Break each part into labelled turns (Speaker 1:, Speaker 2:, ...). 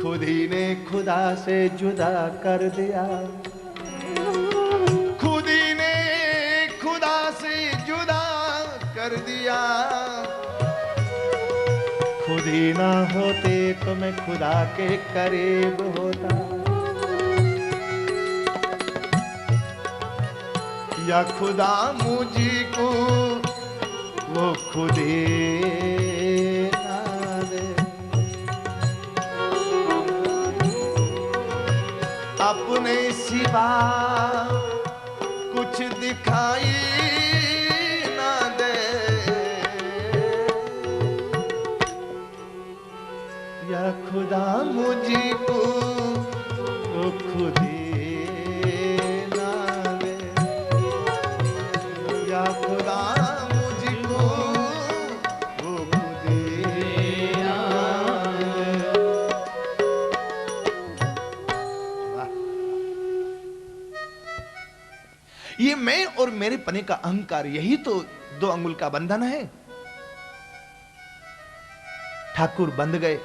Speaker 1: खुद ही ने खुदा से जुदा कर दिया, खुद ही ने खुदा से जुदा कर दिया। खुद ही ना होते तो मैं खुदा के करीब होता, या खुदा मुझी को वो खुद ही ना दे। अपने सिवा कुछ दिखाई ना दे, या खुदा मुझी को वो खुद ही ना दे, या खुदा मुझको वो खुद ही ना दे। ये मैं और मेरे पने का अहंकार, यही तो 2 अंगुल का बंधन है। ठाकुर बंध गए।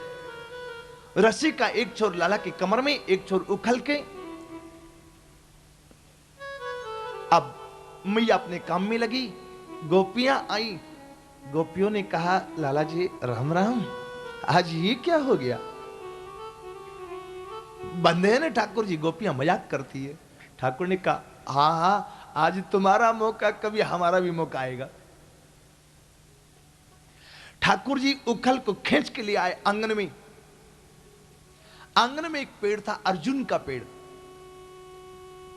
Speaker 1: रस्सी का एक छोर लाला की कमर में, एक छोर उखल के। अब मैया अपने काम में लगी, गोपियां आई। गोपियों ने कहा, लाला जी राम राम, आज ये क्या हो गया? बंधे हैं ना ठाकुर जी। गोपियां मजाक करती है। ठाकुर ने कहा, हाँ हाँ, आज तुम्हारा मौका, कभी हमारा भी मौका आएगा। ठाकुर जी उखल को खींच के लिए आए आंगन में। आंगन में एक पेड़ था, अर्जुन का पेड़।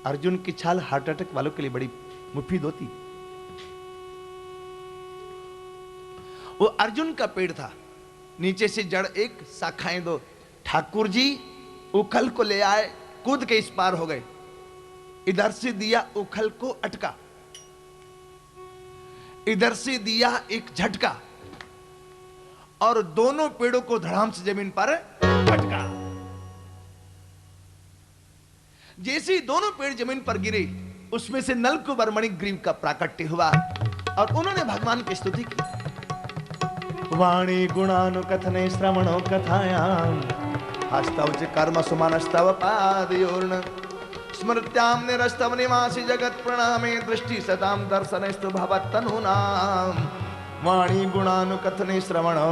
Speaker 1: अर्जुन की छाल हार्ट अटैक वालों के लिए बड़ी मुफीद होती। वो अर्जुन का पेड़ था, नीचे से जड़ एक, शाखाएं 2। ठाकुर जी उखल को ले आए, कूद के इस पार हो गए। इधर से दिया उखल को अटका, इधर से दिया एक झटका, और दोनों पेड़ों को धड़ाम से जमीन पर पटका। जैसे ही दोनों पेड़ जमीन पर गिरे, उसमें से नलकुबर मणिग्रीव का प्राकट्य हुआ और उन्होंने भगवान की स्तुति की। वाणी गुणानुकथने श्रवणो कथायाम हस्तौच कर्म सुमनस्तव पादयोर्न स्मृत्याम निरस्तव निवासी जगत प्रणामे दृष्टि सताम दर्शनस्तु भवत्तनूनाम। वाणी गुणानुकथने श्रवणो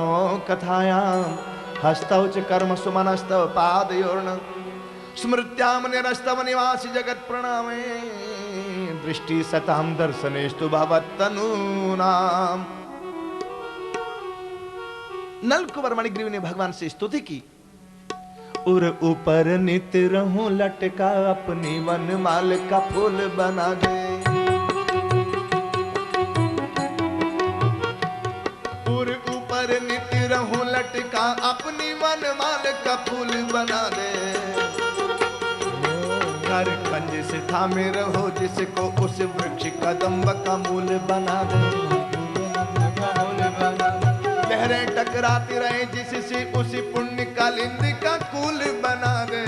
Speaker 1: कथायाम हस्तौच कर्म सुमनस्तव पादयोर्न स्मृत्याम निरस्तव निवासी जगत प्रणामे दृष्टि सताम दर्शनेस्तु भवत्तनूनाम। नलकुबर मणिग्रीव ने भगवान से स्तुति की। उर ऊपर नित रहूं लटका, अपनी वनमाल का फूल बना दे। उर ऊपर नित रहूं लटका, अपनी वनमाल का फूल बना दे। घर कंज से थामे रहो, जिसको उस वृक्ष कदम्ब का मूल बना दे। लहरें टकराती रहे, जिससे उसी पुण्य का लिंद का कूल बना दे।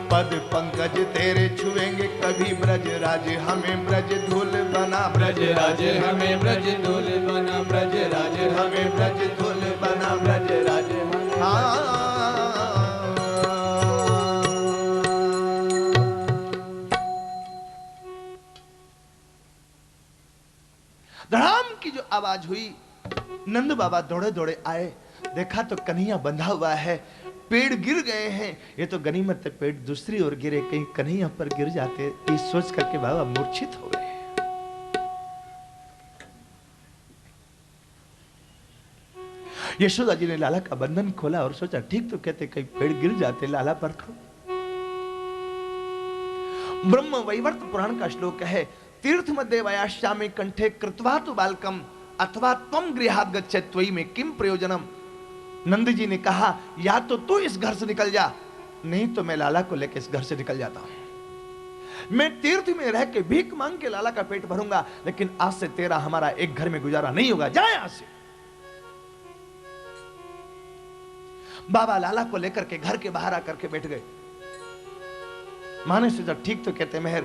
Speaker 1: पद पंकज तेरे छुएंगे कभी ब्रज राज, हमें ब्रज धूल बना। ब्रज राज हमें ब्रज धूल बना, ब्रज राज हमें ब्रज धूल बना, ब्रज राज। हाँ धड़ाम की जो आवाज हुई, नंद बाबा दौड़े दौड़े आए। देखा तो कन्हैया बंधा हुआ है, पेड़ गिर गए हैं। ये तो गनीमत है, पेड़ दूसरी ओर गिरे, कहीं कन्हैया पर गिर जाते। ये सोच करके बाबा मूर्छित हो गए। यशोदा जी ने लाला का बंधन खोला और सोचा, ठीक तो कहते, कहीं पेड़ गिर जाते लाला पर तो। ब्रह्म वैवर्त पुराण का श्लोक है, तीर्थ मध्ये वयाश्यामे कंठे कृत्वा तु बालकम अथवा त्वं गृहात् गच्छ त्वयि में किम प्रयोजनम। नंद जी ने कहा, या तो तू इस घर से निकल जा, नहीं तो मैं लाला को लेकर इस घर से निकल जाता हूं। मैं तीर्थ में रह के भीख मांग के लाला का पेट भरूंगा, लेकिन आज से तेरा हमारा एक घर में गुजारा नहीं होगा, जा यहां से। बाबा लाला को लेकर के घर के बाहर आकर के बैठ गए। माँ ने सोचा, ठीक तो कहते मेहर,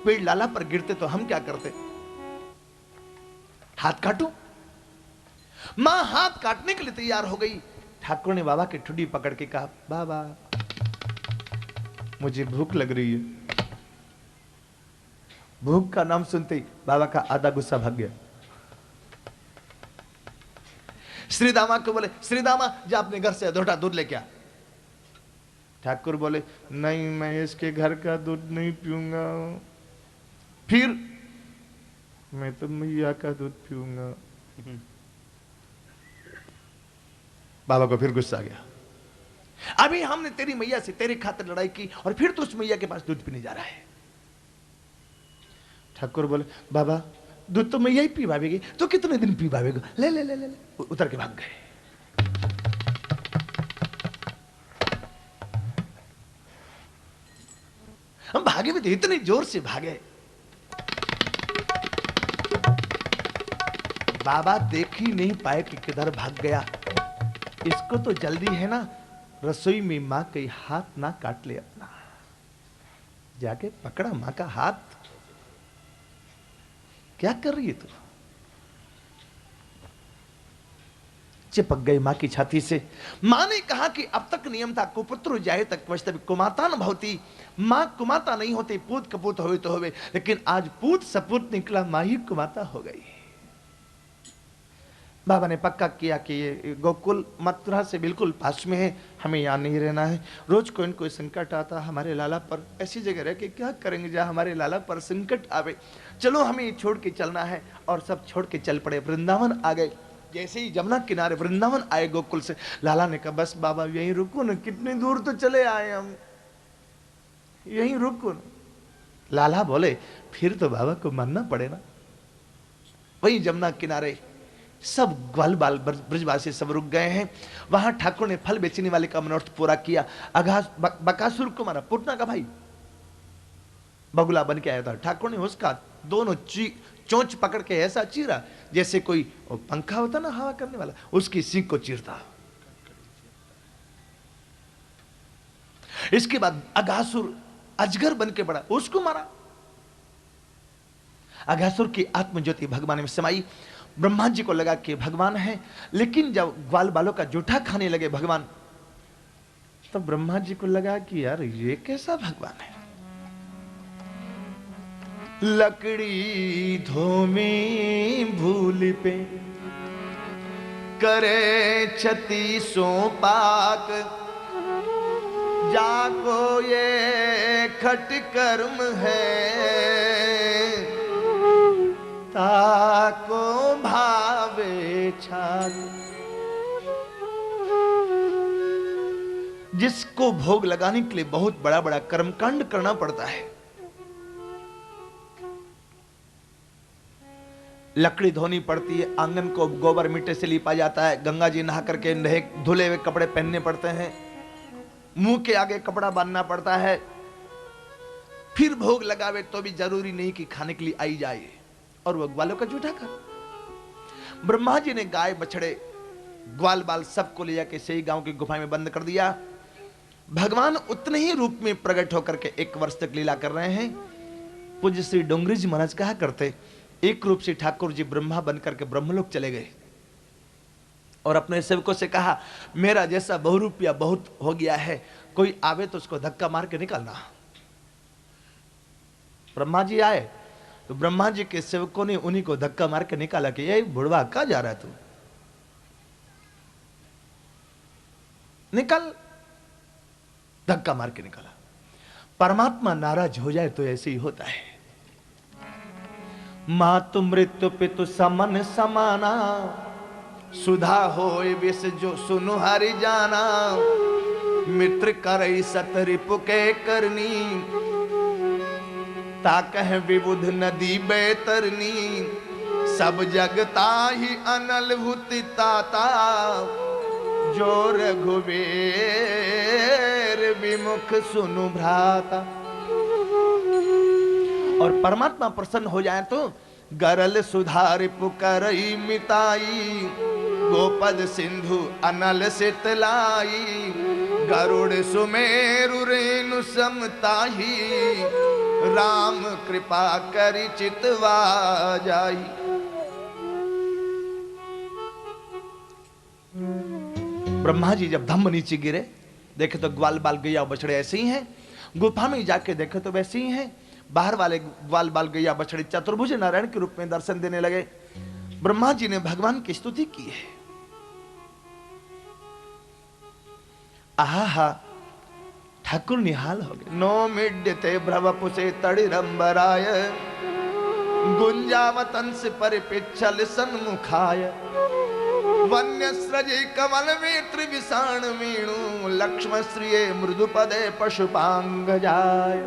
Speaker 1: पेड़ लाला पर गिरते तो हम क्या करते। हाथ काटूं। मां हाथ काटने के लिए तैयार हो गई। ठाकुर ने बाबा की ठुड्डी पकड़ के कहा, बाबा मुझे भूख लग रही है। भूख का नाम सुनते ही बाबा का आधा गुस्सा भाग गया। श्रीदामा को बोले, श्रीदामा जा अपने घर से अधोटा दूध लेके आ। ठाकुर बोले, नहीं मैं इसके घर का दूध नहीं पीऊंगा। फिर मैं तो मैया का दूध पीऊंगा। बाबा को फिर गुस्सा आ गया। अभी हमने तेरी मैया से तेरी खातिर लड़ाई की और फिर तो उस मैया के पास दूध पीने जा रहा है। ठाकुर बोले, बाबा दूध तो मैया ही पी पावेगी, तो कितने दिन पी पावेगा, ले ले ले ले, ले। उतर के भाग गए। हम भागे भी थे, इतने जोर से भागे। बाबा देख ही नहीं पाए कि किधर भाग गया। इसको तो जल्दी है ना, रसोई में मां कहीं हाथ ना काट ले अपना। जाके पकड़ा मां का हाथ। क्या कर रही है तू? चिपक गई मां की छाती से। मां ने कहा कि अब तक नियम था कुपुत्र जाए तक वस्तव कुमाता न भवती। मां कुमाता नहीं होती, पूत कपूत होवे तो होवे, लेकिन आज पूत सपूत निकला, मां ही कुमाता हो गई। बाबा ने पक्का किया कि ये गोकुल मथुरा से बिल्कुल पास में है, हमें यहाँ नहीं रहना है। रोज कोई न कोई संकट आता हमारे लाला पर, ऐसी जगह रह के क्या करेंगे जहाँ हमारे लाला पर संकट आवे। चलो हमें ये छोड़ के चलना है। और सब छोड़ के चल पड़े, वृंदावन आ गए। जैसे ही जमुना किनारे वृंदावन आए गोकुल से, लाला ने कहा बस बाबा यहीं रुको ना, कितनी दूर तो चले आए हम, यहीं रुको ना। लाला बोले फिर तो बाबा को मानना पड़े ना। वहीं जमुना किनारे सब ग्वाल बाल ब्रजवासी सब रुक गए हैं। वहां ठाकुर ने फल बेचने वाले का मनोरथ पूरा किया। अघास बकासुर को मारा, पुतना का भाई बगुला बन के आया था। ठाकुर ने उसका दोनों चोंच पकड़ के ऐसा चीरा जैसे कोई पंखा होता ना हवा करने वाला, उसकी सींग को चीरता। इसके बाद अघासुर अजगर बन के बड़ा, उसको मारा। अघासुर की आत्मज्योति भगवान में समाई। ब्रह्मा जी को लगा कि भगवान है, लेकिन जब ग्वाल बालों का जूठा खाने लगे भगवान, तो ब्रह्मा जी को लगा कि यार ये कैसा भगवान है। लकड़ी धोमी भूल पे करे क्षति सो पाक, जाको ये खट कर्म है, ताको भावे छाग। जिसको भोग लगाने के लिए बहुत बड़ा बड़ा कर्मकांड करना पड़ता है। लकड़ी धोनी पड़ती है, आंगन को गोबर मिट्टी से लीपा जाता है, गंगा जी नहा करके नहे धुले हुए कपड़े पहनने पड़ते हैं, मुंह के आगे कपड़ा बांधना पड़ता है। फिर भोग लगावे तो भी जरूरी नहीं कि खाने के लिए आई जाए, और वो ग्वालों का जूठा खा। ब्रह्मा जी ने गाय बछड़े ग्वाल बाल सबको ले जाके सही गांव की गुफा में बंद कर दिया। भगवान उतने ही रूप में प्रकट होकर के 1 वर्ष तक लीला कर रहे हैं। पूज्य श्री डोंगरी जी महाराज कहा करते, एक रूप से ठाकुर जी ब्रह्मा बनकर के ब्रह्मलोक चले गए और अपने सेवकों से कहा मेरा जैसा बहुरूपिया बहुत हो गया है, कोई आवे तो उसको धक्का मार के निकालना। ब्रह्मा जी आए तो ब्रह्मा जी के सेवकों ने उन्हीं को धक्का मार के निकाला कि ये बुढ़वा कहां जा रहा है तू, निकल। धक्का मार के निकाला। परमात्मा नाराज हो जाए तो ऐसे ही होता है। मातु मृत्यु पितु समन समाना, सुधा होय विष जो सुनु हरि जाना। मित्र करई सत रिपु के करनी, ताकह विबुध नदी बैतरनी। सब जगता ही अनल भूति ताता, जो रघुवीर विमुख सुनु भ्राता। और परमात्मा प्रसन्न हो जाए तो गरल सुधार पुकरई मिताई, गोपद सिंधु अनल सितलाई। गरुड़ सुमेरु रेणु समताही, राम कृपा करि चितवा जाई। ब्रह्मा जी जब धम्म नीचे गिरे, देखे तो ग्वाल बाल गैया बछड़े ऐसे ही हैं। गुफा में जाके देखे तो वैसे ही हैं। बाहर वाले ग्वाल बाल गैया बछड़े चतुर्भुज नारायण के रूप में दर्शन देने लगे। ब्रह्मा जी ने भगवान की स्तुति की है। आहा, ठाकुर निहाल हो गए। नो मिड्यते भ्रवपुषे तड़िरंबराय, गुंजावतंस परिपिच्छल सन्मुखाय, वन्यस्रजे कमल वेत्र विषाण वीणु, लक्ष्म श्रिये मृदुपदे पशुपांगजाय,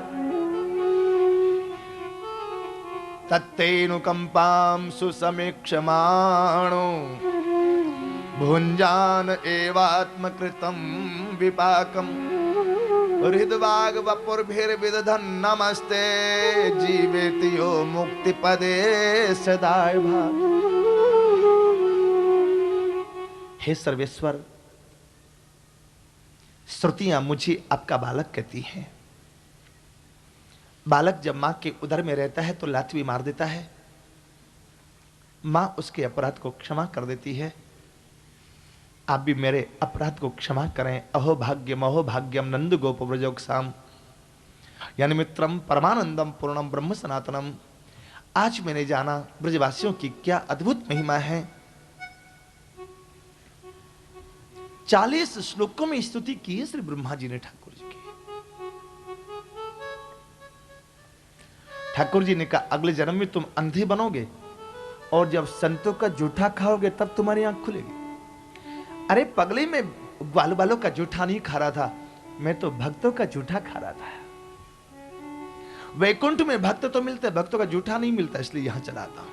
Speaker 1: तत्तेनुकंपां सुसमीक्षमाणो, भुञ्जान एवात्मकृतं विपाकम्, हृद्वाग वपुर्भिर्विदधन् नमस्ते, जीवेति यो मुक्तिपदे सदाय भाग। हे सर्वेश्वर, श्रुतियां मुझे आपका बालक कहती हैं। बालक जब मां के उदर में रहता है तो लात भी मार देता है, मां उसके अपराध को क्षमा कर देती है। आप भी मेरे अपराध को क्षमा करें। अहो भाग्यम नंद गोप व्रजोक्साम, यानी मित्रम परमानंदम पूर्णम ब्रह्म सनातनम। आज मैंने जाना ब्रजवासियों की क्या अद्भुत महिमा है। 40 श्लोकों में स्तुति की है श्री ब्रह्मा जी ने ठाकुर जी की। ठाकुर जी ने कहा अगले जन्म में तुम अंधे बनोगे और जब संतों का जूठा खाओगे तब तुम्हारी आंख खुलेगी। अरे पगले, में ग्वाल बालों का जूठा नहीं खा रहा था, मैं तो भक्तों का जूठा खा रहा था। वैकुंठ में भक्त तो मिलते, भक्तों का जूठा नहीं मिलता, इसलिए यहां चला था।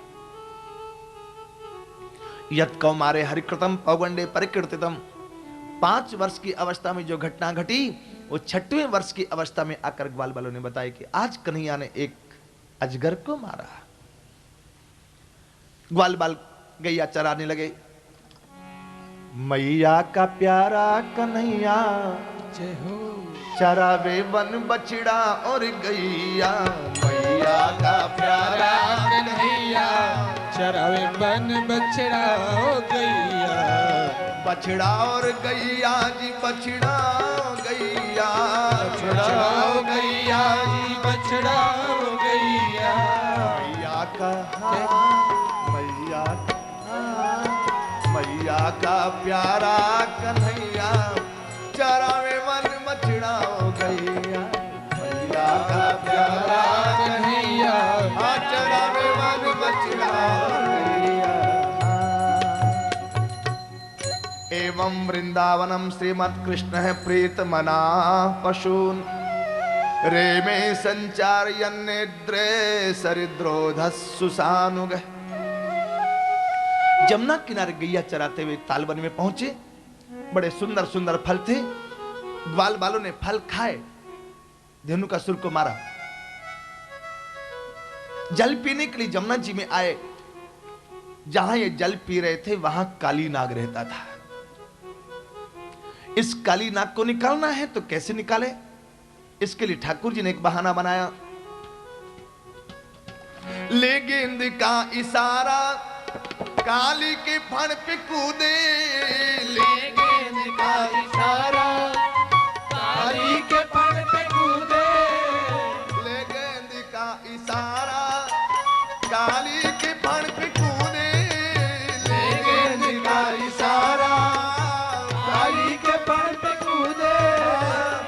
Speaker 1: यत् कौमारे हरिकृतम पौगंडे परिकीर्तितम। 5 वर्ष की अवस्था में जो घटना घटी वो 6वें वर्ष की अवस्था में आकर ग्वाल बालों ने बताया कि आज कन्हैया ने एक अजगर को मारा। ग्वाल बाल गैया चराने लगे। मैया का प्यारा कन्हैया जय हो, चरावे वन बछड़ा और गैया। मैया का प्यारा कन्हैया
Speaker 2: चरावे वन बछड़ा और गैया।
Speaker 1: बछड़ा और गैया जी, बछड़ा गैया,
Speaker 2: बछड़ा गैया जी, बछड़ा गैया।
Speaker 1: मैया का मैया का प्यारा कन्हैया चरावे वन बछड़ा गैया। मैया का प्यारा
Speaker 2: कन्हैया
Speaker 1: चरावे वन बछड़ा गैया। एवं वृंदावनम श्रीमत् कृष्ण है प्रीत मना पशून, रेमे संचारयन्नेद्रे सरिद्रोधस्सु सानुग। जमुना किनारे गैया चराते हुए तालवन में पहुंचे। बड़े सुंदर सुंदर फल थे। ग्वाल बालों ने फल खाए, धेनु का सुर को मारा। जल पीने के लिए जमुना जी में आए। जहां ये जल पी रहे थे वहां काली नाग रहता था। इस काली नाग को निकालना है तो कैसे निकाले, इसके लिए ठाकुर जी ने एक बहाना बनाया। ले गेंद का इशारा काली के फण पे कूदे।
Speaker 2: ले गेंद का इशारा काली के फण पे कूदे।
Speaker 1: ले गेंद का इशारा काली के फण पे कूदे।
Speaker 2: ले गेंद का इशारा काली के फण पे कूदे।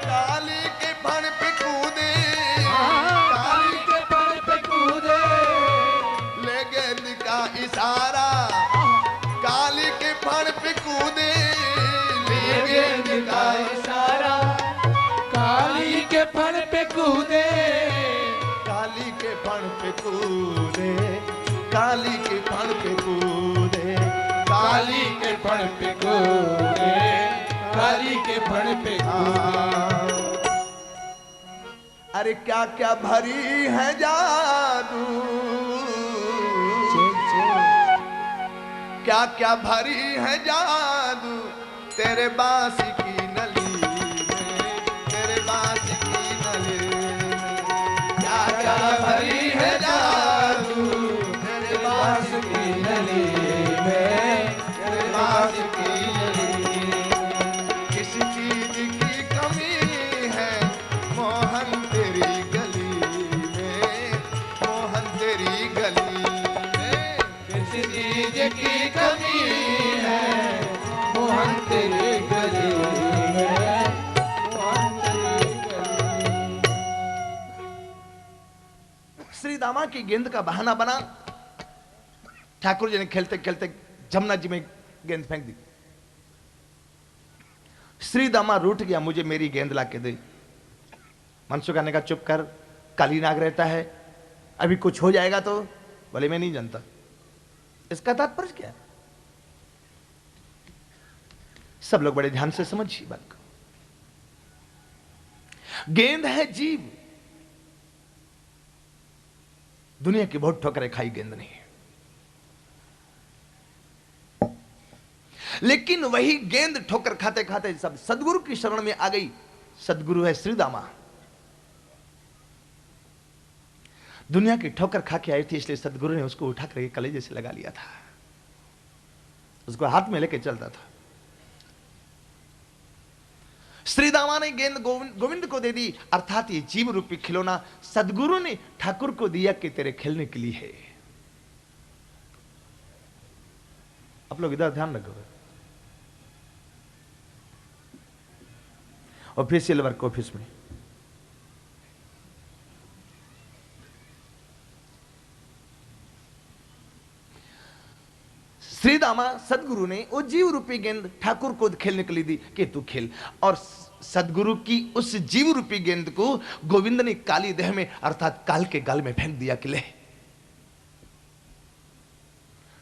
Speaker 1: काली के फण पे कूदे।
Speaker 2: काली के फण पे कूदे।
Speaker 1: ले गेंद का इशारा काली के फण पे कूदे। ले गेंद का
Speaker 2: इशारा काली के फण पे कूदे।
Speaker 1: काली के फण पे कूदे। काली के फण पे कूदे।
Speaker 2: काली के फण पे कूदे। काली के फण पे कूदे।
Speaker 1: अरे क्या क्या भरी है जादू, क्या क्या भरी है जादू तेरे बांसी की नली में। तेरे बांसी की नली में क्या क्या भरी है जादू तेरे बांसी की नली में। तेरे बांसी की नली
Speaker 2: निज की कमी है, मोहन तेरे गले है, मोहन तेरे गले।
Speaker 1: श्री दामा की गेंद का बहाना बना। ठाकुर जी ने खेलते खेलते जमुना जी में गेंद फेंक दी। श्री दामा रूठ गया, मुझे मेरी गेंद ला के दे। मनसुखा ने कहा चुप कर, काली नाग रहता है, अभी कुछ हो जाएगा तो। बोले मैं नहीं जानता। इसका तात्पर्य क्या है? सब लोग बड़े ध्यान से समझिए बात को। गेंद है जीव। दुनिया की बहुत ठोकरें खाई गेंद नहीं है, लेकिन वही गेंद ठोकर खाते खाते सब सदगुरु की शरण में आ गई। सदगुरु है श्री दामा। दुनिया की ठोकर खा के आई थी, इसलिए सदगुरु ने उसको उठा कर कलेजे से लगा लिया था, उसको हाथ में लेके चलता था। श्री दामा ने गेंद गोविंद को दे दी, अर्थात ये जीव रूपी खिलौना सदगुरु ने ठाकुर को दिया कि तेरे खेलने के लिए है। आप लोग इधर ध्यान रखो। ऑफिशियल वर्क ऑफिस में श्री दामा सदगुरु ने वो जीव रूपी गेंद ठाकुर को खेलने के लिए दी कि तू खेल, और सदगुरु की उस जीव रूपी गेंद को गोविंद ने काली देह में अर्थात काल के गाल में फेंक दिया कि ले।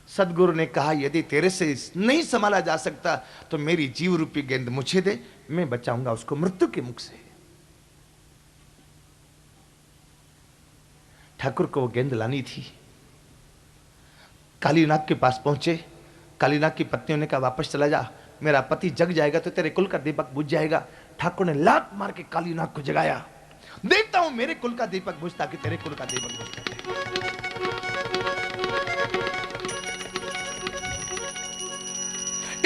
Speaker 1: सदगुरु ने कहा यदि तेरे से नहीं संभाला जा सकता तो मेरी जीव रूपी गेंद मुझे दे, मैं बचाऊंगा उसको मृत्यु के मुख से। ठाकुर को वो गेंद लानी थी। कालीनाग के पास पहुंचे। कालीनाग की पत्नियों ने कहा वापस चला जा, मेरा पति जग जाएगा तो तेरे कुल का दीपक बुझ जाएगा। ठाकुर ने लात मार के कालीनाग को जगाया। देखता हूं मेरे कुल का दीपक बुझता कि तेरे कुल का दीपक बुझता।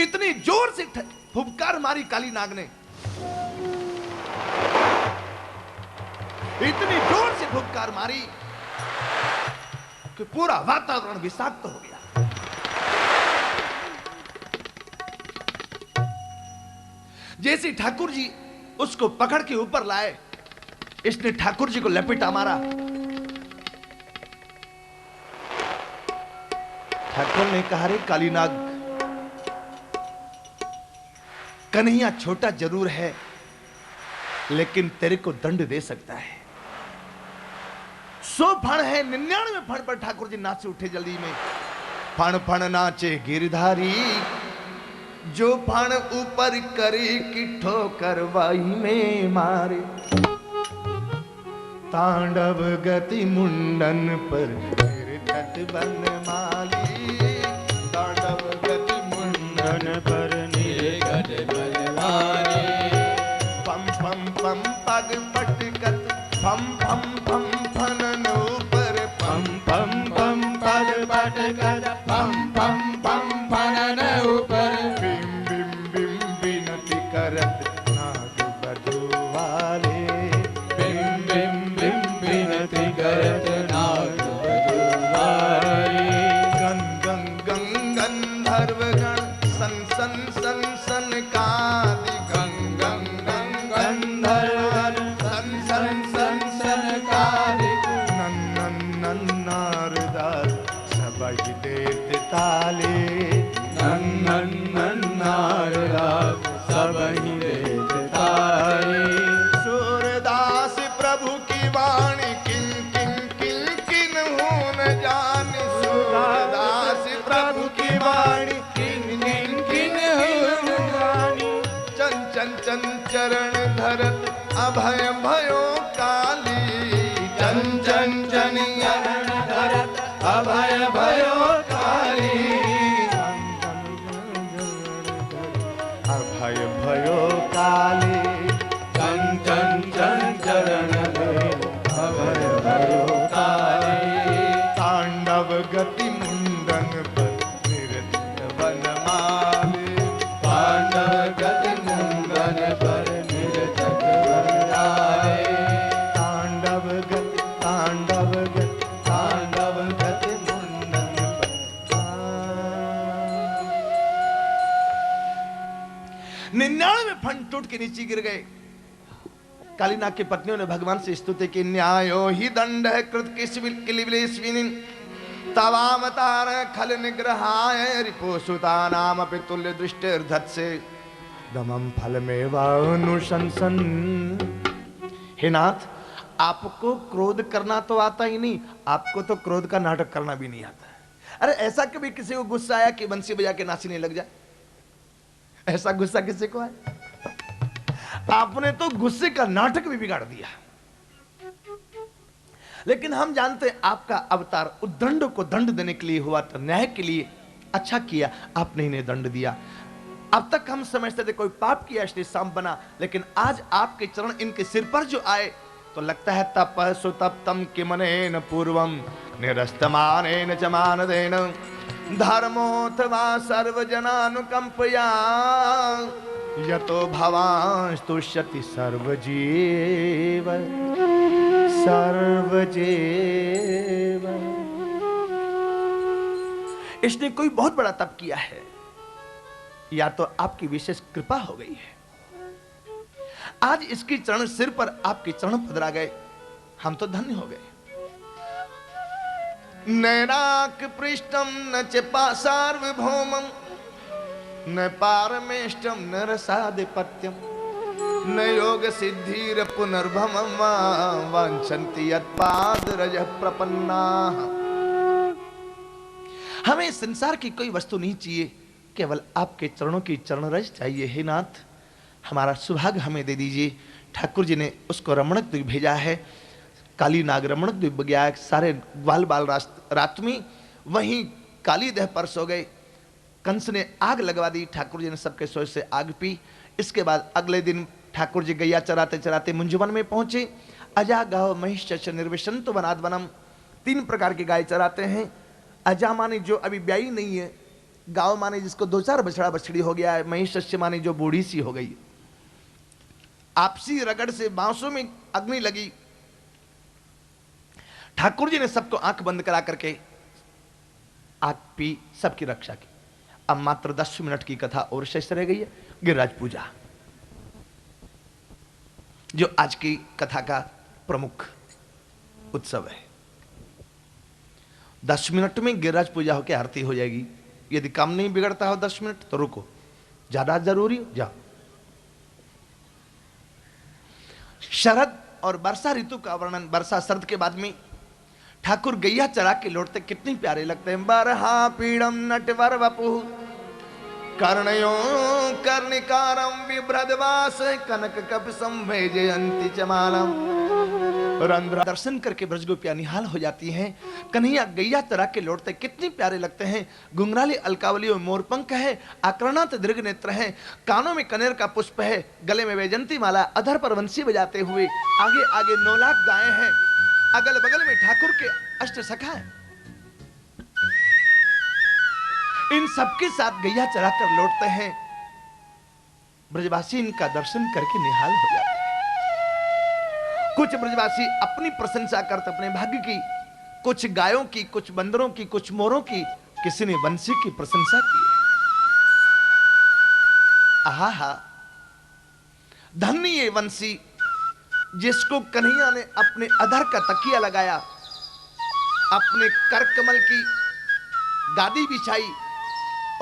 Speaker 1: इतनी जोर से फुफकार मारी कालीनाग ने, इतनी जोर से फुफकार मारी कि पूरा वातावरण विषाक्त हो गया। जैसे ठाकुर जी उसको पकड़ के ऊपर लाए, इसने ठाकुर जी को लपेटा मारा। ठाकुर ने कहा रे कालीनाग, कन्हैया छोटा जरूर है लेकिन तेरे को दंड दे सकता है। 100 फण है, 99 फण पर ठाकुर जी नाचे उठे जल्दी में। फण फण नाचे गिरधारी, जो फण ऊपर करे कि ठोकर वाही में मारे। तांडव गति मुंडन पर तट बन माली, तांडव गति मुंडन पर निर्गत बलवारी। पम पम पम पग पटकत पम पम पम फनन ऊपर, पम पम पम पग पटकत पम पम पम फनन ऊपर। बिम बिम बिम बिनती करत नाग बधू वाले, बिम बिम बिम बिनती करत नाग बधू वाले। गं गं गं गंधर्व गण सन सन सन सन कादि, गं गं गं गंधर्व गण सन सन सन सन कादि। नन्न नन्नारदास सबहि देत ताले, नन्न नन्नारदास सबहि देत ताले। सूरदास प्रभु की वाणी किन किन किन किन हो न जाने, सूरदास प्रभु की वाणी किन किन किन हो न जाने। चन चन चन चरण धरत अभय भयो काली, चन चन चन चरण धरत अभय भयो काली। अभय भयो 99 फंड टूट के नीचे गिर गए। कालीनाग की पत्नियों ने भगवान से स्तुति की, न्यायो ही दंड है कृत किलिविलेस्विनी तवावतार खल निग्रहाय रिपोसुता नाम पितुल्य दृष्टिर्धत से दमम फल में वानुशंसन। हे नाथ, आपको क्रोध करना तो आता ही नहीं, आपको तो क्रोध का नाटक करना भी नहीं आता। अरे ऐसा कभी किसी को गुस्सा आया कि बंसी बजा के नाचने लग जाए? ऐसा गुस्सा किसी को आया? आपने तो गुस्से का नाटक भी बिगाड़ दिया। लेकिन हम जानते हैं आपका अवतार उद्दंड को दंड देने के लिए हुआ था, न्याय के लिए। अच्छा किया आपने इन्हें दंड दिया। अब तक हम समझते थे कोई पाप किया इसलिए सांप बना, लेकिन आज आपके चरण इनके सिर पर जो आए तो लगता है तप सुतप्तम किमनेन पूर्वम निरस्तमानेन च मानदेन धर्मोऽथवा सर्वजनानुकंपया यतो भवांस्तुष्यति सर्वजीव सर्वजीव। इसने कोई बहुत बड़ा तप किया है, या तो आपकी विशेष कृपा हो गई है। आज इसके चरण सिर पर आपके चरण पधरा गए, हम तो धन्य हो गए। नैनाक पृष्ठम न चपा सार्वभौमम न पारमेष्टम न रसाधिपत्यम न योग सिद्धिर पुनर्भमम वांछन्ति यत्पाद रजः प्रपन्नाः। हमें संसार की कोई वस्तु नहीं चाहिए, केवल आपके चरणों की चरण रज चाहिए। हे नाथ, हमारा सुभाग्य हमें दे दीजिए। ठाकुर जी ने उसको रमणक द्वीप भेजा है, काली नाग रमणक द्वीप गया। सारे ग्वाल बाल रात में वहीं काली देह पर सो गए। कंस ने आग लगवा दी, ठाकुर जी ने सबके सोए से आग पी। इसके बाद अगले दिन ठाकुर जी गैया चराते चराते मुंजवन में पहुंचे। अजा गाव महिष निर्विशंत वनाद वनम, 3 प्रकार की गाय चराते हैं। अजा माने जो अभी ब्याई नहीं है, गांव माने जिसको 2-4 बछड़ा बछड़ी हो गया है, महिष माने जो बूढ़ी सी हो गई। आपसी रगड़ से बांसों में अग्नि लगी। ठाकुर जी ने सबको आंख बंद करा करके आग पी, सबकी रक्षा की। अब मात्र 10 मिनट की कथा और शेष रह गई है, गिरिराज पूजा, जो आज की कथा का प्रमुख उत्सव है। 10 मिनट में गिरिराज पूजा होकर आरती हो जाएगी। यदि काम नहीं बिगड़ता हो 10 मिनट तो रुको, ज्यादा जरूरी हो जाओ। शरद और वर्षा ऋतु का वर्णन, वर्षा शरद के बाद में ठाकुर गैया चरा के लौटते कितने प्यारे लगते हैं। बरहा पीड़म नटवर वपु कर्णयो कर्णिकारम विभ्रदवास कनक कप संभेजयंती चमालम। रंध्र दर्शन करके ब्रजगोपियां निहाल हो जाती हैं। कन्हैया गैया चरा के लौटते कितने प्यारे लगते हैं। घुंघराली अलकावली और मोरपंख है, आकर्णात दीर्घ नेत्र है, कानों में कनेर का पुष्प है, गले में वैजंती माला, अधर पर वंशी बजाते हुए आगे आगे 9 लाख गायें हैं, अगल बगल में ठाकुर के अष्ट सखा हैं। इन सबके साथ गैया चराकर लौटते हैं। ब्रजवासी इनका दर्शन करके निहाल हो जाते हैं। कुछ ब्रजवासी अपनी प्रशंसा करते अपने भाग्य की, कुछ गायों की, कुछ बंदरों की, कुछ मोरों की, किसी ने वंशी की प्रशंसा की है। आहा, धन्य ये वंशी जिसको कन्हैया ने अपने अधर का तकिया लगाया, अपने कर कमल की गादी बिछाई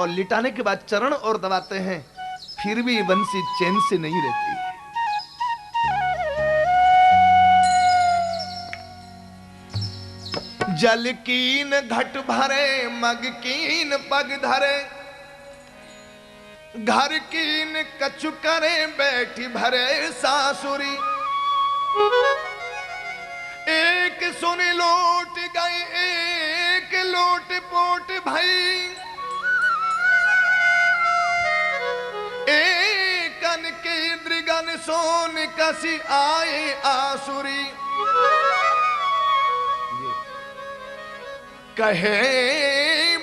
Speaker 1: और लिटाने के बाद चरण और दबाते हैं, फिर भी वंशी चैन से नहीं रहती। जल कीन घट भरे मग कीन पग धरे, घर कीन कछु करे बैठी भरे सासुरी। एक सुन लौट गए एक लोट पोट भई, एक कन के दृगन सोन कसी आए आसुरी। कहे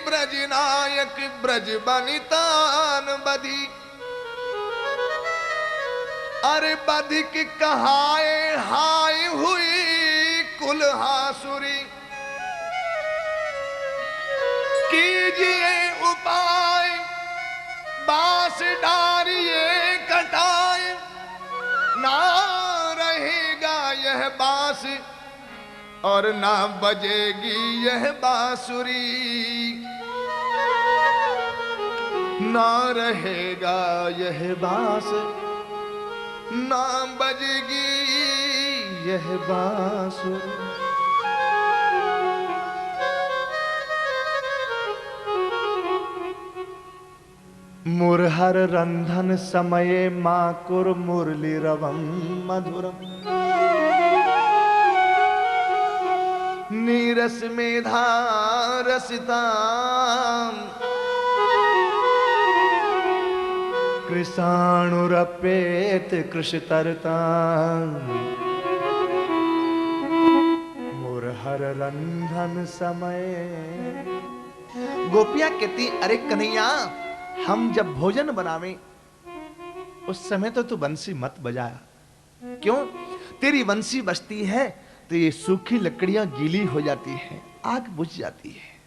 Speaker 1: ब्रज नायक ब्रज बनितान बदी, अरे बधिक कहाए हाय हुई कुल हासुरी। कीजिए उपाय बास डारिए और ना बजेगी यह बांसुरी, ना रहेगा यह बांस, ना बजेगी यह बांसुरी। मुरहर रंधन समये माकुर मुरली रवम मधुरम, नीरस मेधा रसिताम, कृषाणुरपेत कृषतरताम। मुरहर रंधन समय। गोपियां कहती, अरे कन्हैया, हम जब भोजन बनावे उस समय तो तू बंसी मत बजाया। क्यों? तेरी बंसी बजती है तो ये सूखी लकड़ियां गीली हो जाती हैं, आग बुझ जाती है,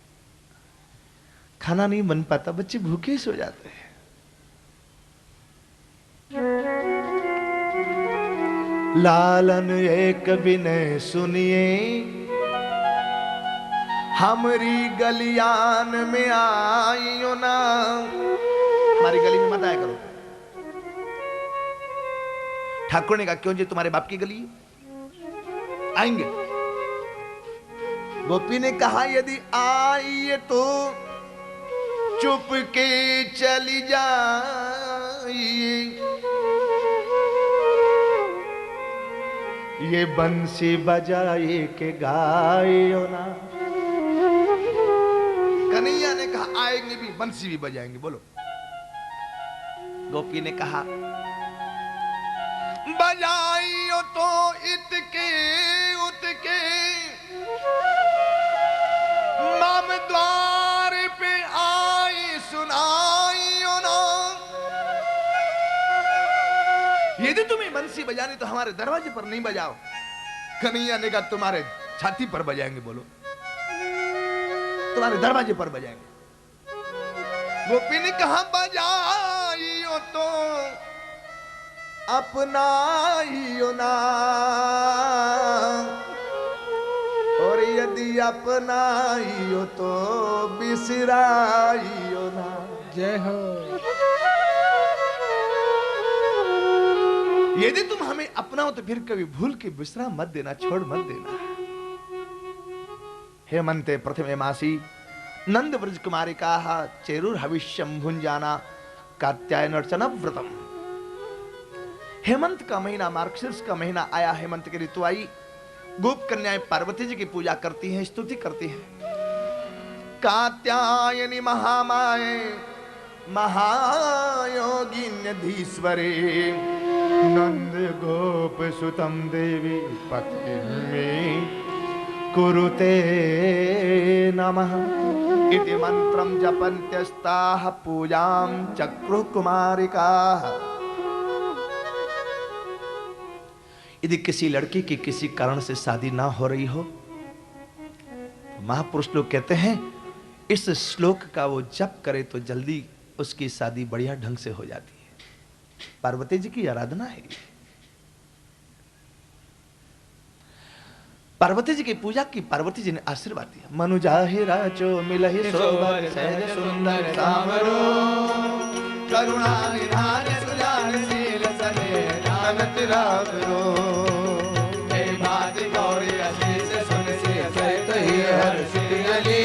Speaker 1: खाना नहीं बन पाता, बच्चे भूखे सो जाते हैं। लालन एक विनय सुनिए, हमारी गलियान में आइयो ना। हमारी गली में मत आया करो। ठाकुर ने कहा, क्यों जी, तुम्हारे बाप की गली आएंगे। गोपी ने कहा, यदि आइए तो चुप के चली जाइए, ये बंसी बजाए के गाइयो ना। कन्हैया ने कहा, आएंगे भी, बंसी भी बजाएंगे, बोलो। गोपी ने कहा, बजाइयो तो इतके उतके, मम द्वार पे आई सुनाइयो ना। यदि तुम्हें बंसी बजानी तो हमारे दरवाजे पर नहीं बजाओ। कन्हैया ने कहा, तुम्हारे छाती पर बजाएंगे, बोलो, तुम्हारे दरवाजे पर बजाएंगे। गोपी ने कहा, बजाइयो तो अपनाइयो ना, और यदि अपनाइयो तो बिसराइयो ना।
Speaker 2: जय हो।
Speaker 1: यदि तुम हमें अपनाओ तो फिर कभी भूल के बिसरा मत देना, छोड़ मत देना। हेमंते प्रथमे मासी नंद ब्रज कुमारी का चेरुर हविष्यम भुंजाना कात्यायन अर्चना व्रतम। हेमंत का महीना, मार्गशीर्ष का महीना आया, हेमंत की ऋतु आई। गोप कन्याएं पार्वती जी की पूजा करती हैं, स्तुति करती हैं। कात्यायनी महामाये महायोगिन्यधीश्वरे, नंद गोप सुतम देवी पत्नी में कुरुते नमः इति मंत्रम जपन्त्यस्ताः पूजां चक्रुः कुमारिकाः। यदि किसी लड़की की किसी कारण से शादी ना हो रही हो, महापुरुष लोग कहते हैं इस श्लोक का वो जप करे तो जल्दी उसकी शादी बढ़िया ढंग से हो जाती है। पार्वती जी की आराधना है। पार्वती जी की पूजा की, पार्वती जी ने आशीर्वाद दिया। मनुजाहि राचो मिलहि सोबर सहज सुंदर सावरो, करुणा निधान सुजान शील सने जानत रावरो। हे भाति गौरी अशीष सुन से सहित ही हर्ष अली,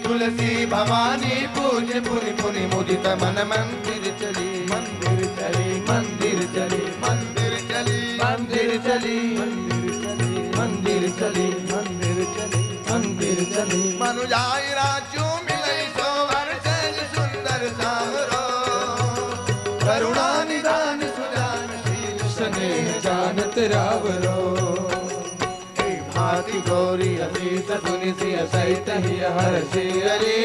Speaker 1: तुलसी भवानी पूज पुनि पुनि मुदित मन मंदिर चली, मंदिर चली, मंदिर चली, मंदिर चली, मंदिर चली, मंदिर चली, मंदिर चली, मंदिर चली। मनुजाई राजू मिलई सोवर सहज सुंदर सावरो, करुणा निदान सुजान शील स्नेह जानत रावरो। हे भाति गौरी असीस सुनि सिय सहित ही हर्षि अली,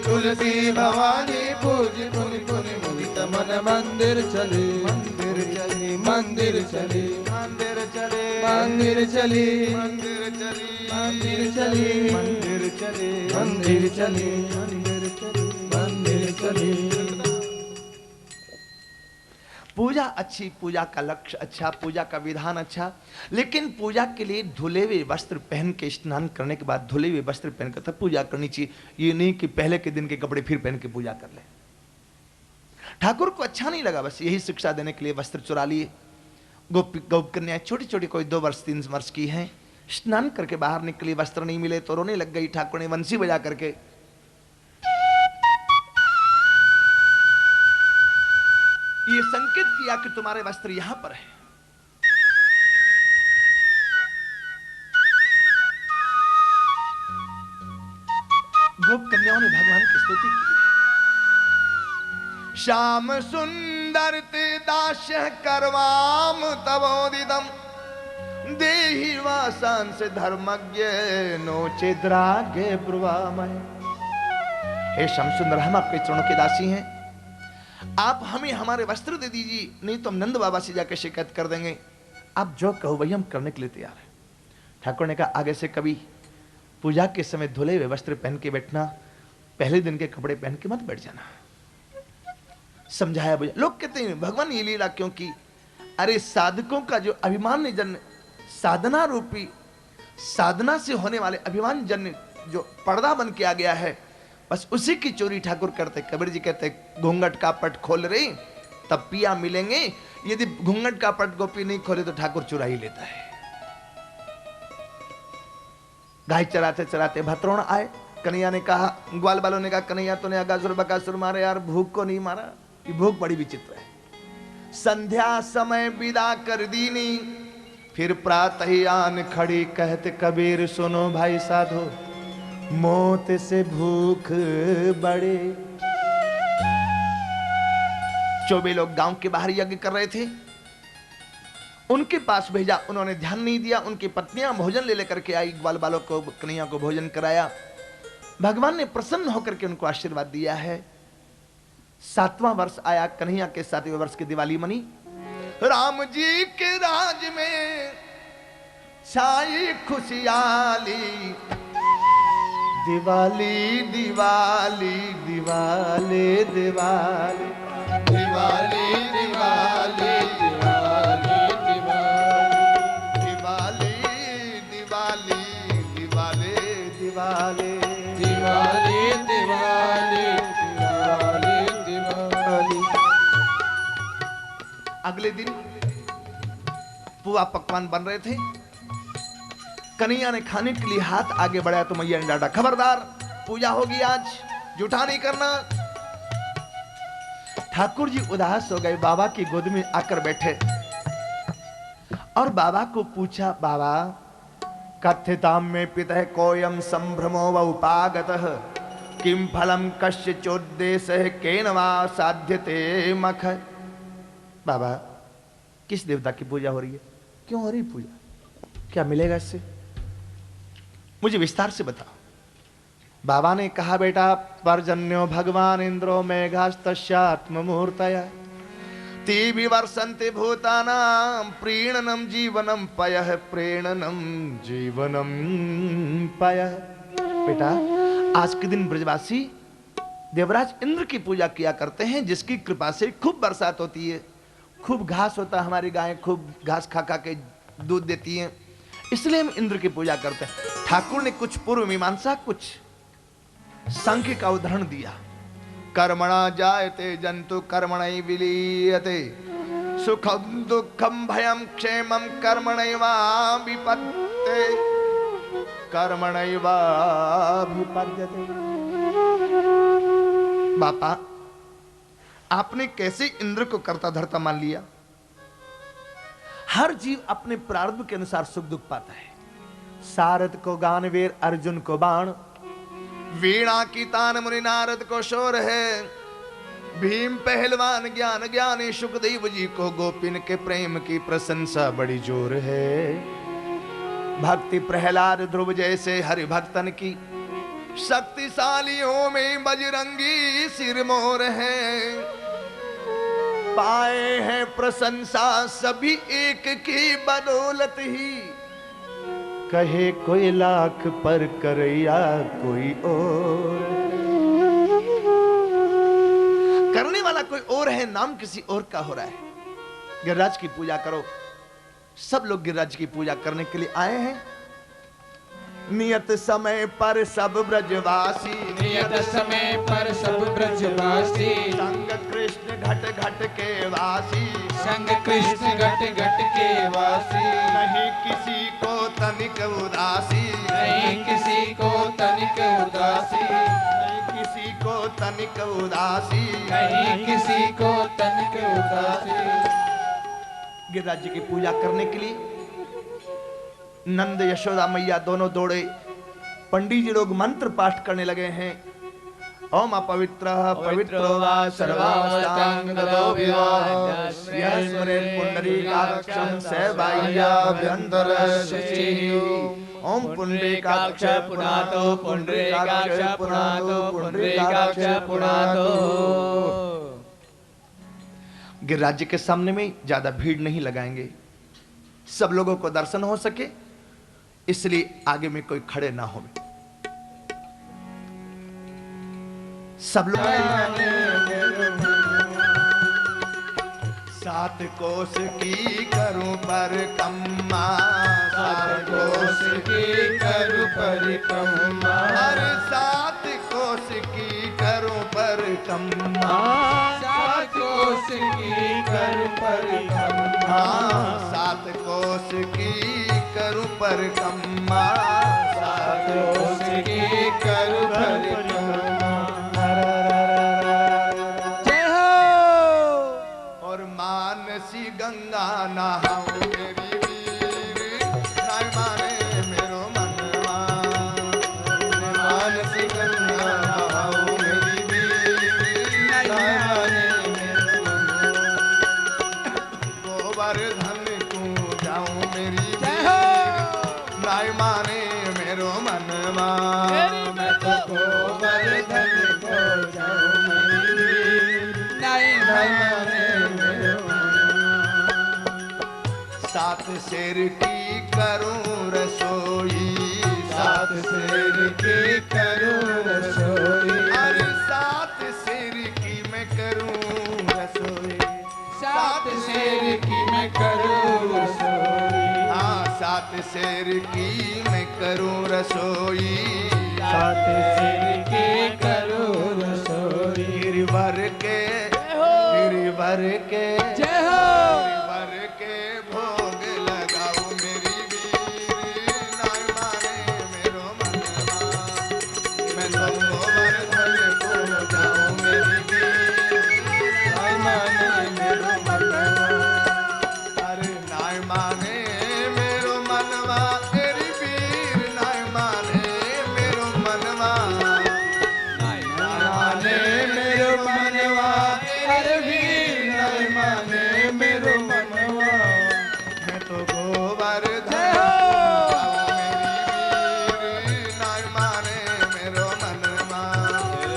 Speaker 1: तुलसी भवानी पूज पुनि पुनि मुदित मन मंदिर चली, मंदिर चली, मंदिर चली, मंदिर चली, मंदिर चली, मंदिर चली, मंदिर चली, मंदिर चली, मंदिर चली, मंदिर चली, मंदिर चली। पूजा अच्छी, पूजा का लक्ष्य अच्छा, पूजा का विधान अच्छा, लेकिन पूजा के लिए धुले हुए वस्त्र पहन के, स्नान करने के बाद धुले हुए वस्त्र पहन कर तब पूजा करनी चाहिए। ये नहीं कि पहले के दिन के कपड़े फिर पहन के पूजा कर ले। ठाकुर को अच्छा नहीं लगा, बस यही शिक्षा देने के लिए वस्त्र चुरा लिए। गोप कन्या छोटी छोटी, कोई 2 वर्ष 3 वर्ष की हैं, स्नान करके बाहर निकली, वस्त्र नहीं मिले तो रोने लग गई। ठाकुर ने बंसी बजा करके ये संकेत किया कि तुम्हारे वस्त्र यहां पर है। गोप कन्याओं ने भगवान की स्तुति की। श्याम सुंदर ते दास्य करवाम तबोदिदम देहि वासांस धर्मज्ञ नो चिद्रागे ब्रुवामहे। हे श्याम सुंदर, हम आपके चरणों के दासी हैं, आप हमें हमारे वस्त्र दे दीजिए, नहीं तो हम नंद बाबा से जाकर शिकायत कर देंगे। आप जो कहो वही हम करने के लिए तैयार हैं। ठाकुर ने कहा, आगे से कभी पूजा के समय धुले हुए वस्त्र पहन के बैठना, पहले दिन के कपड़े पहन के मत बैठ जाना। समझाया बुझाया। लोग कहते हैं भगवान ये लीला क्यों की? अरे साधकों का जो अभिमान जन्य, साधना रूपी, साधना से होने वाले अभिमान जन्य जो पर्दा बन के आ गया है, बस उसी की चोरी ठाकुर करते। कबीर जी कहते, घूंघट का पट खोल रहे तब पिया मिलेंगे, यदि घूंघट का पट गोपी नहीं खोले तो ठाकुर चुरा ही लेता है। गाय चराते चराते भत्रोण आए। कन्हैया ने कहा, ग्वाल वालों ने कहा, कन्हैया तूने अगासुर बकासुर मारे यार, भूख को नहीं मारा। ये भूख बड़ी विचित्र है। संध्या समय विदा कर दीनी, फिर प्रातः आन खड़ी, कहते कबीर सुनो भाई साधो, मौत से भूख बड़े। 24 लोग गांव के बाहर यज्ञ कर रहे थे, उनके पास भेजा, उन्होंने ध्यान नहीं दिया। उनकी पत्नियां भोजन ले लेकर के आई, ग्वाल बालों को, कन्हैया को भोजन कराया। भगवान ने प्रसन्न होकर के उनको आशीर्वाद दिया है। 7वां वर्ष आया, कन्हैया के 7वें वर्ष की दिवाली मनी। राम जी के राज में छाई खुशहाली, दिवाली दिवाली दिवाली दिवाली
Speaker 2: दिवाली दिवाली दिवाली
Speaker 1: दिवाली दिवाली दिवाली दिवाली
Speaker 2: दिवाली दिवाली दिवाली दिवाली।
Speaker 1: अगले दिन पुआ पकवान बन रहे थे। कन्हैया ने खाने के लिए हाथ आगे बढ़ाया तो मैया ने डांटा, खबरदार, पूजा होगी आज, जूठा नहीं करना। ठाकुर जी उदास हो गए, बाबा की गोद में आकर बैठे और बाबा को पूछा, बाबा कथिताम में पितः कोयम संभ्रमो व उपागतः, किम फलम कस्य चोद्देश्य केन वा साध्यते मख। बाबा, किस देवता की पूजा हो रही है? क्यों हो रही पूजा? क्या मिलेगा इससे? मुझे विस्तार से बताओ। बाबा ने कहा, बेटा, पर्जन्यो भगवान इंद्रो मेघास्तस्यात्म मुहूर्तया ते विवर्षन्ते भूतानां प्रीणनम जीवनम पयः, प्रेणनम जीवनम पयः। बेटा, आज के दिन ब्रजवासी देवराज इंद्र की पूजा किया करते हैं, जिसकी कृपा से खूब बरसात होती है, खूब घास होता है, हमारी गायें खूब घास खा खा के दूध देती हैं, इसलिए हम इंद्र की पूजा करते हैं। ठाकुर ने कुछ पूर्व मीमांसा, कुछ सांख्य का उदाहरण दिया। कर्मणा जायते जंतु कर्मणैव विलीयते, सुखम दुखम भयम क्षेमम कर्मणैवाभिपद्यते, कर्मणैवाभिपद्यते। बापा, आपने कैसे इंद्र को कर्ता धर्ता मान लिया? हर जीव अपने प्रारब्ध के अनुसार सुख दुख पाता है। सारद को गानवीर, अर्जुन को बाण, वीणा की तान मुनि नारद को शोर है, भीम पहलवान ज्ञान ज्ञानी, सुखदेव जी को गोपिन के प्रेम की प्रशंसा बड़ी जोर है। भक्ति प्रहलाद ध्रुव जैसे हरि भक्तन की, शक्तिशालियों में बजरंगी सिरमौर है। पाए हैं प्रशंसा सभी एक की बदौलत ही, कहे कोई लाख पर करैया कोई और। करने वाला कोई और है, नाम किसी और का हो रहा है। गिरिराज की पूजा करो। सब लोग गिरिराज की पूजा करने के लिए आए हैं। नियत समय पर सब ब्रजवासी,
Speaker 2: नियत समय पर सब ब्रजवासी,
Speaker 1: संग कृष्ण घट घट के वासी,
Speaker 2: संग कृष्ण घट घट के वासी,
Speaker 1: नहीं किसी को तनिक उदासी,
Speaker 2: नहीं किसी को तनिक उदासी,
Speaker 1: नहीं किसी को तनिक उदासी,
Speaker 2: नहीं किसी को तनिक उदासी।
Speaker 1: गिरिराज जी की पूजा करने के लिए नंद यशोदा मैया दोनों दौड़े। पंडित जी लोग मंत्र पाठ करने लगे हैं। ओम अपवित्र पवित्रो वा सर्वावस्थांगतो विवाह स्मरेत् पुंडरीकाक्षं सेवाय्याभ्यन्तरशुचिः। ओम पुंडरीकाक्ष पुनातो पुंडरीकाक्ष पुनातो पुंडरीकाक्ष पुनातो। गिरिराज जी के सामने में ज्यादा भीड़ नहीं लगाएंगे, सब लोगों को दर्शन हो सके, इसलिए आगे में कोई खड़े ना हो। सब लोग सात कोस की करूं परिक्रमा, सात कोस की करूं परिक्रमा, हर सात कोस की करूं परिक्रमा,
Speaker 2: सात कोस की करूं परिक्रमा,
Speaker 1: सात कोस की करूं परिक्रमा, सात कोस की करूं परिक्रमा।
Speaker 2: जय हो।
Speaker 1: और मानसी गंगा नहाऊं मेरी वीर, नाय माने मेरो मनवा। मानसी गंगा नहाऊं मेरी वीर, नाय माने मेरो मनवा। गोवर्धन को जाऊं मेरी वीर, नाय माने मेरो मनवा।
Speaker 2: मैं तो गोवर्धन को जाऊं मेरी वीर, नहीं माने मेरो
Speaker 1: सात शेर की करूं रसोई, सात शेर की करूं रसोई, अरे सात शेर की मैं करूं रसोई,
Speaker 2: सात शेर की मैं करूं रसोई,
Speaker 1: हाँ सात शेर की मैं करूं रसोई,
Speaker 2: सात शेर की करूं रसोई।
Speaker 1: गिरिवर के गिरिवर के
Speaker 2: जय हो।
Speaker 1: गिरिवर के भोग लगाओ मेरी वीर, नाय माने मेरो मनवा। मैं तो गोवर्धन को जाऊं मेरी वीर, नाय माने मेरो मनवा। अरे नाय माने मेरो मनवा, तेरी वीर नाय माने मेरो मनवा। नाय माने मेरो मनवा,
Speaker 2: अरे वीर नहीं माने मेरो मनवा।
Speaker 1: मैं तो गोवर्धन
Speaker 2: जय हो।
Speaker 1: जाऊं मेरी वीर, नाय माने मेरो मनवा।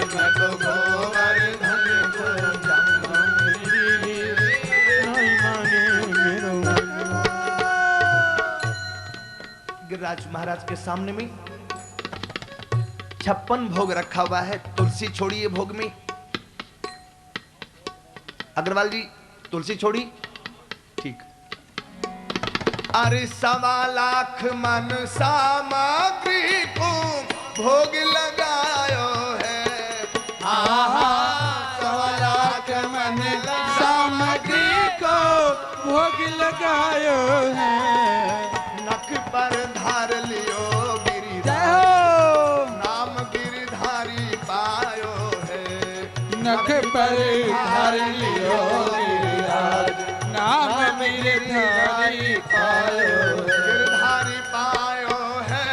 Speaker 1: मैं तो गोवर्धन को जाऊं मेरी वीर, नाय माने मेरो मनवा। गिरिराज महाराज के सामने में 56 भोग रखा हुआ है। तुलसी छोड़िए भोग में। अग्रवाल जी तुलसी छोड़ी, ठीक। अरे 1.25 लाख मन सामग्री को भोग लगायो है, आहा 1.25 लाख मन
Speaker 2: सामग्री को भोग लगायो है।
Speaker 1: नख पर धार लियो गिरिराज,
Speaker 2: जय हो।
Speaker 1: नाम गिरधारी पायो है।
Speaker 2: नख पर धार लियो गिरिराज, नाम गिरधारी पायो।
Speaker 1: गिरधारी पायो है,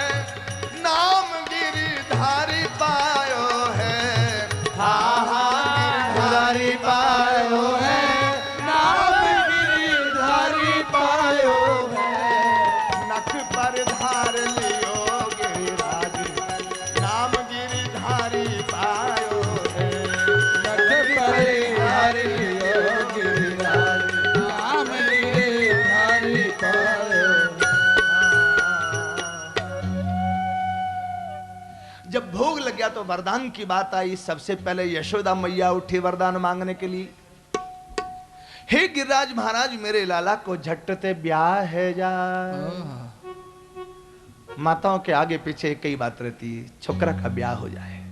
Speaker 1: नाम गिरधारी पायो है, हा हा गिरधारी पायो है,
Speaker 2: नाम गिरधारी पायो है।
Speaker 1: नख पर धार लियो गिरिराज, नाम गिरधारी पायो है।
Speaker 2: नख पर धार लियो गिरिराज, नाम गिरधारी पायो।
Speaker 1: जब भोग लग गया तो वरदान की बात आई। सबसे पहले यशोदा मैया उठी वरदान मांगने के लिए। हे गिरिराज महाराज, मेरे लाला को झटते ब्याह है जा। माताओं के आगे पीछे कई बात रहती है, छोकरा का ब्याह हो जाए।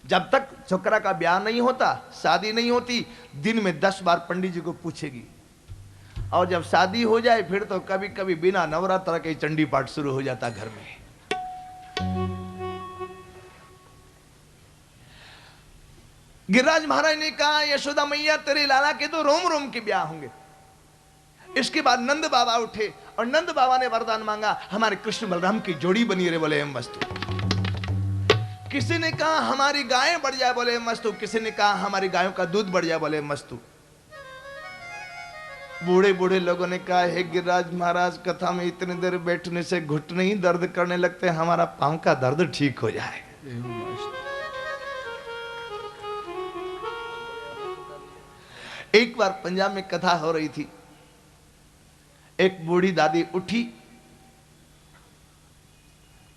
Speaker 1: जब तक छोकरा का ब्याह नहीं होता, शादी नहीं होती, दिन में 10 बार पंडित जी को पूछेगी। और जब शादी हो जाए फिर तो कभी कभी बिना नवरात्र के चंडी पाठ शुरू हो जाता घर में। गिरिराज महाराज ने कहा, यशोदा मैया तेरे लाला के तो रोम रोम के ब्याह होंगे। इसके बाद नंद बाबा उठे और नंद बाबा ने वरदान मांगा, हमारे कृष्ण बलराम की जोड़ी बनी रहे, बोले एम वस्तु। किसी ने कहा हमारी गायें बढ़ जाए, बोले एम वस्तु। किसी ने कहा हमारी गायों का दूध बढ़ जाए, बोले एम वस्तु। बूढ़े बूढ़े लोगों ने कहा, हे गिरिराज महाराज, कथा में इतनी देर बैठने से घुटने ही दर्द करने लगते, हमारा पांव का दर्द ठीक हो जाए। एक बार पंजाब में कथा हो रही थी, एक बूढ़ी दादी उठी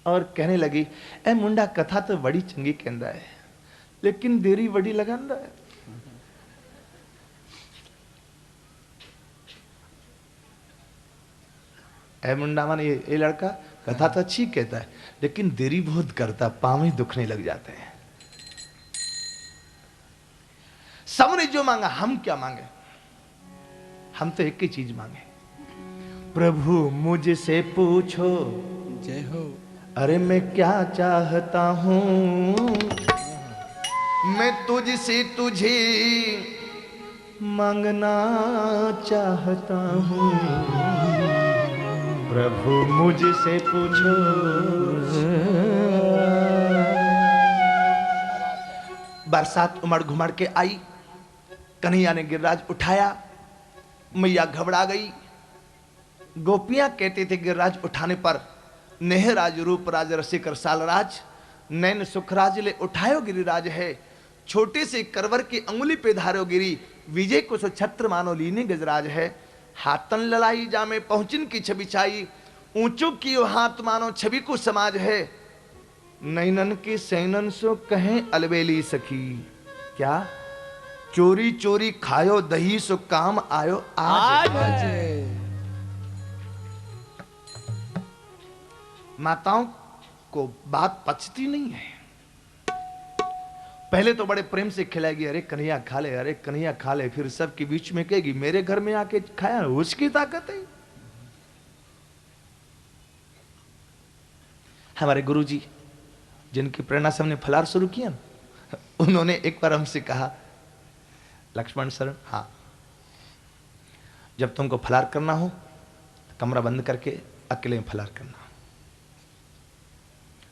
Speaker 1: और कहने लगी, ए मुंडा कथा तो बड़ी चंगी कहंदा है, लेकिन देरी बड़ी लगांदा है। ए मुंडा माने ये लड़का कथा तो अच्छी कहता है, लेकिन देरी बहुत करता, पांव ही दुखने लग जाते हैं। सबने जो मांगा, हम क्या मांगे? हम तो एक ही चीज मांगे, प्रभु मुझसे पूछो
Speaker 2: जय हो।
Speaker 1: अरे मैं क्या चाहता हूं, मैं तुझसे तुझे मांगना चाहता हूं। प्रभु मुझसे पूछो। बरसात उमड़ घुमड़ के आई, कन्हैया ने गिरिराज उठाया, मैया घबरा गई। गोपियां कहते थे गिरिराज उठाने पर, नेहराज रूपराज रसिक रसालराज नैन सुखराज ले उठायो गिरिराज है। छोटे से करवर की अंगुली पे धारो गिरी, विजय को सो छत्र मानो लीने गजराज है। हाथन ललाई जामे पहुंचिन की छवि छाई, ऊंचो की हाथ मानो छवि को समाज है। नैनन की सैनन सो कहें अलबेली सखी, क्या चोरी चोरी खायो दही सो काम आयो आज। माताओं को बात पचती नहीं है। पहले तो बड़े प्रेम से खिलाएगी, अरे कन्हैया खा ले, अरे कन्हैया खा ले, फिर सबके बीच में कहेगी मेरे घर में आके खाया, उसकी ताकत है। हमारे गुरुजी जिनकी प्रेरणा से हमने फलार शुरू किया ना, उन्होंने एक बार हमसे कहा, लक्ष्मण सर, हाँ, जब तुमको फलार करना हो तो कमरा बंद करके अकेले में फलार करना।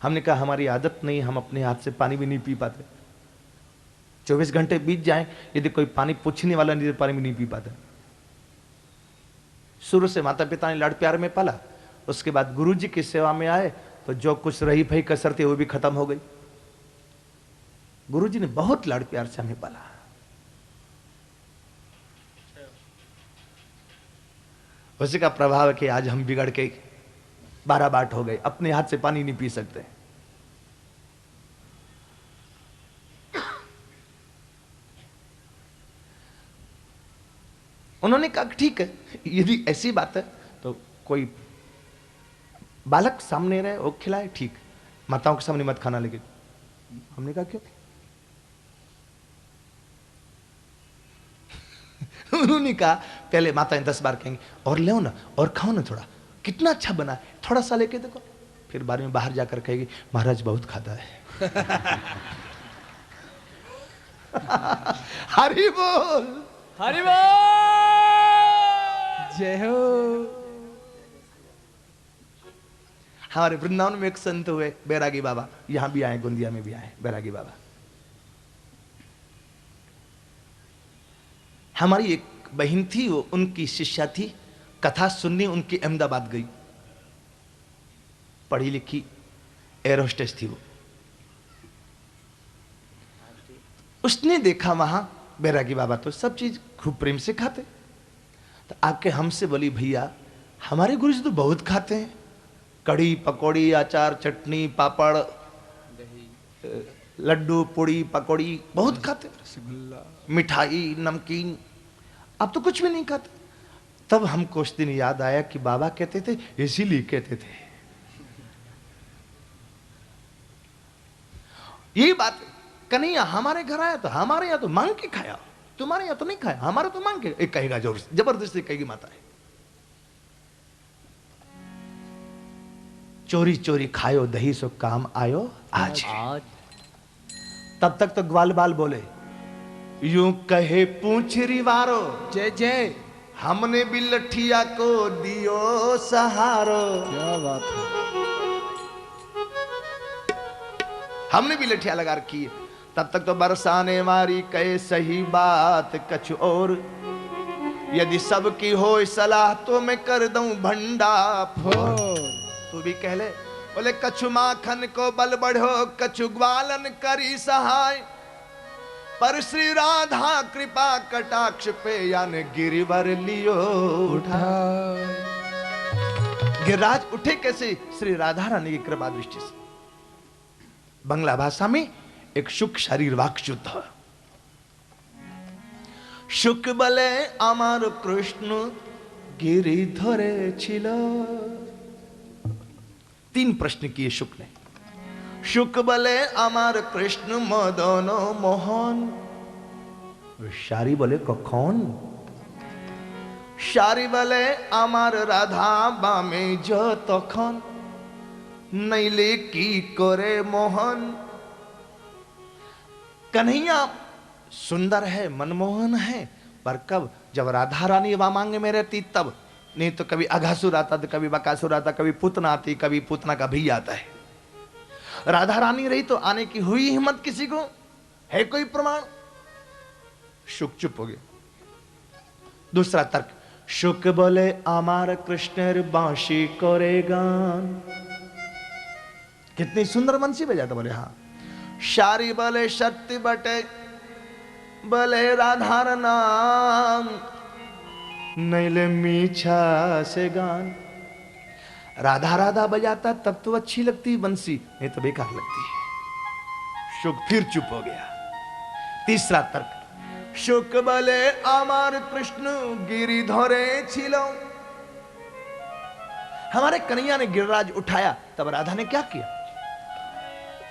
Speaker 1: हमने कहा हमारी आदत नहीं, हम अपने हाथ से पानी भी नहीं पी पाते। 24 घंटे बीत जाएं, यदि कोई पानी पूछने वाला नहीं तो पानी भी नहीं पी पाते। शुरू से माता पिता ने लाड़ प्यार में पाला, उसके बाद गुरुजी की सेवा में आए तो जो कुछ रही भई कसर थी वो भी खत्म हो गई। गुरुजी ने बहुत लाड़ प्यार से हमें पाला। उसी का प्रभाव है कि आज हम बिगड़ के 12 बाट हो गए, अपने हाथ से पानी नहीं पी सकते। उन्होंने कहा ठीक है, यदि ऐसी बात है तो कोई बालक सामने रहे वो खिलाए, ठीक, माताओं के सामने मत खाना। लेकिन हमने कहा क्यों? उन्होंने कहा पहले माताएं 10 बार कहेंगी और ले ना, और खाओ ना, थोड़ा कितना अच्छा बना है, थोड़ा सा लेके देखो। फिर बाद में बाहर जाकर कहेगी महाराज बहुत खाता है। हरि बोल,
Speaker 2: हरि बोल, जय हो।
Speaker 1: हमारे वृंदावन में एक संत हुए बैरागी बाबा, यहां भी आए, गोंदिया में भी आए बैरागी बाबा। हमारी एक बहन थी, वो उनकी शिष्या थी, कथा सुनने उनकी अहमदाबाद गई, पढ़ी लिखी एयर होस्टेस थी वो। उसने देखा वहां बैरागी बाबा तो सब चीज खूब प्रेम से खाते, तो आके हमसे बोली भैया हमारे गुरु जी तो बहुत खाते हैं, कढ़ी पकौड़ी अचार चटनी पापड़ लड्डू पुड़ी पकौड़ी बहुत खाते,
Speaker 2: रसगुल्ला,
Speaker 1: मिठाई नमकीन, अब तो कुछ भी नहीं खाते। तब हमको उस दिन याद आया कि बाबा कहते थे, इसीलिए कहते थे। यही बात कन्हैया हमारे घर आया तो हमारे यहाँ तो मांग के खाया, तुम्हारे यहाँ तो नहीं खाया, हमारे तो मांग के, एक कहेगा जोर से, जबरदस्ती कहेगी माता है। चोरी चोरी खायो दही सो काम आयो आज। तब तक तो ग्वाल बाल बोले, यूं कहे पूंछरी वारो,
Speaker 2: जय जय,
Speaker 1: हमने भी लठिया को दियो सहारो।
Speaker 2: क्या बात है।
Speaker 1: हमने भी लठिया लगा रखी है। तब तक तो बरसाने वारी कहे सही बात कछु और, यदि सबकी हो सलाह तो मैं कर दूं भंडा फोड़। तू भी कह ले, बोले कछु माखन को बल बढ़ो, कछु ग्वालन करी सहाय, पर श्री राधा कृपा कटाक्ष पे यान गिरिवर लियो उठा। गिरिराज उठे कैसे? श्री राधा रानी की कृपा दृष्टि से। बांग्ला भाषा में एक सुख शरीर वाक्युद्ध, सुख बले अमर कृष्ण गिरि धरे छिलो। तीन प्रश्न किए शुक ने। शुक बले अमर कृष्ण मदन मोहन, शारी बोले कौन? शारी बोले अमर राधा बामे जो तखन, नैले की करे मोहन। कन्हैया सुंदर है, मनमोहन है, पर कब? जब राधा रानी वामांग में रहती तब, नहीं तो कभी अघासुर आता, तो कभी बकासुर आता, कभी पूतना आती, कभी पूतना का भी आता है। राधा रानी रही तो आने की हुई हिम्मत किसी को? है कोई प्रमाण? शुक चुप हो गए। दूसरा तर्क, शुक बोले अमार कृष्ण बांशी करे गान। कितनी सुंदर बंसी बजाता, बोले हाँ। शारी बोले शक्ति बटे, बोले राधा नाम, नैले मीछा से गान। राधा राधा बजाता तब तो अच्छी लगती बंसी, नहीं तो बेकार लगती है। शुक फिर चुप हो गया। तीसरा तर्क, शुक बोले अमर कृष्ण गिरिधरे छिलो। हमारे कन्हैया ने गिरिराज उठाया, तब राधा ने क्या किया?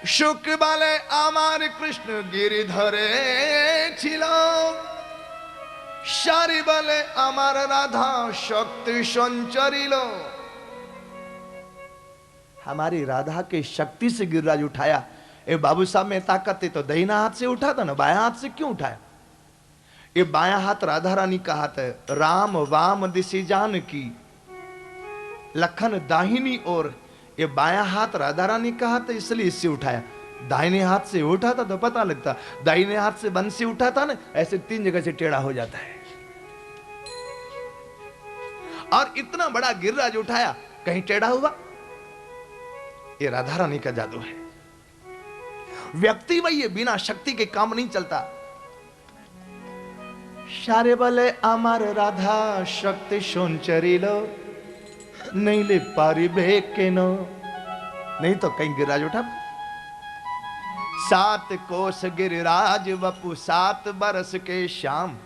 Speaker 1: शुक बोले अमर कृष्ण गिरिधरे छिलो, शारी बोले अमर राधा शक्ति संचरिलो। हमारी राधा के शक्ति से गिरिराज उठाया। ए बाबू साहब में ताकत है तो दाहिना हाथ से उठाता ना, बायां हाथ से क्यों उठाया? ये बायां हाथ राधा रानी का हाथ है। राम वाम दिशि जान की, लखन दाहिनी ओर। ये बायां हाथ राधा रानी का हाथ है, इसलिए इससे उठाया। दाहिने हाथ से उठाता तो पता लगता, दाहिने हाथ से बंसी उठाता ना, ऐसे 3 जगह से टेढ़ा हो जाता है। और इतना बड़ा गिरिराज उठाया, कहीं टेढ़ा हुआ? ये राधा रानी का जादू है। व्यक्ति वही है, बिना शक्ति के काम नहीं चलता। शारे बले अमर राधा शक्ति संचरिलो, नहीं ले पारी बेके नो। नहीं तो कहीं गिरिराज उठा। 7 कोस गिरिराज वपु 7 बरस के श्याम,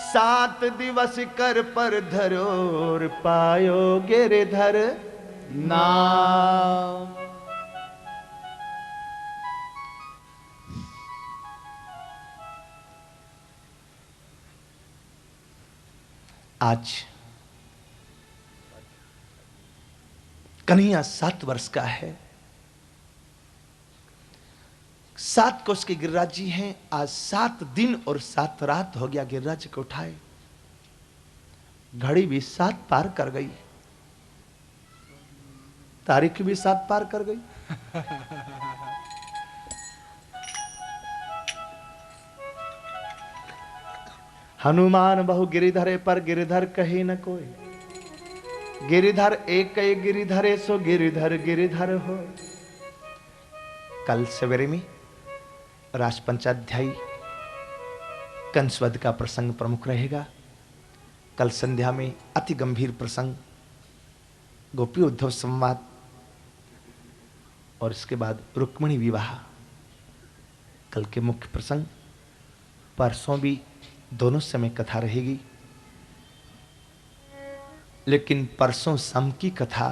Speaker 1: 7 दिवस कर पर धरोर पायो गिरिधर नाम। आज कन्हैया 7 वर्ष का है। 7 कोस के गिरिराज जी हैं। आज 7 दिन और 7 रात हो गया गिरिराज को उठाए। घड़ी भी 7 पार कर गई, तारीख भी 7 पार कर गई। हनुमान बहु गिरिधरे पर गिरिधर कहे न कोई, गिरिधर एक गिरिधरे सो गिरिधर गिरिधर हो। कल सवेरे में रास पंचाध्यायी कंसवध का प्रसंग प्रमुख रहेगा। कल संध्या में अति गंभीर प्रसंग गोपी उद्धव संवाद और इसके बाद रुक्मिणी विवाह कल के मुख्य प्रसंग। परसों भी दोनों समय कथा रहेगी, लेकिन परसों सम की कथा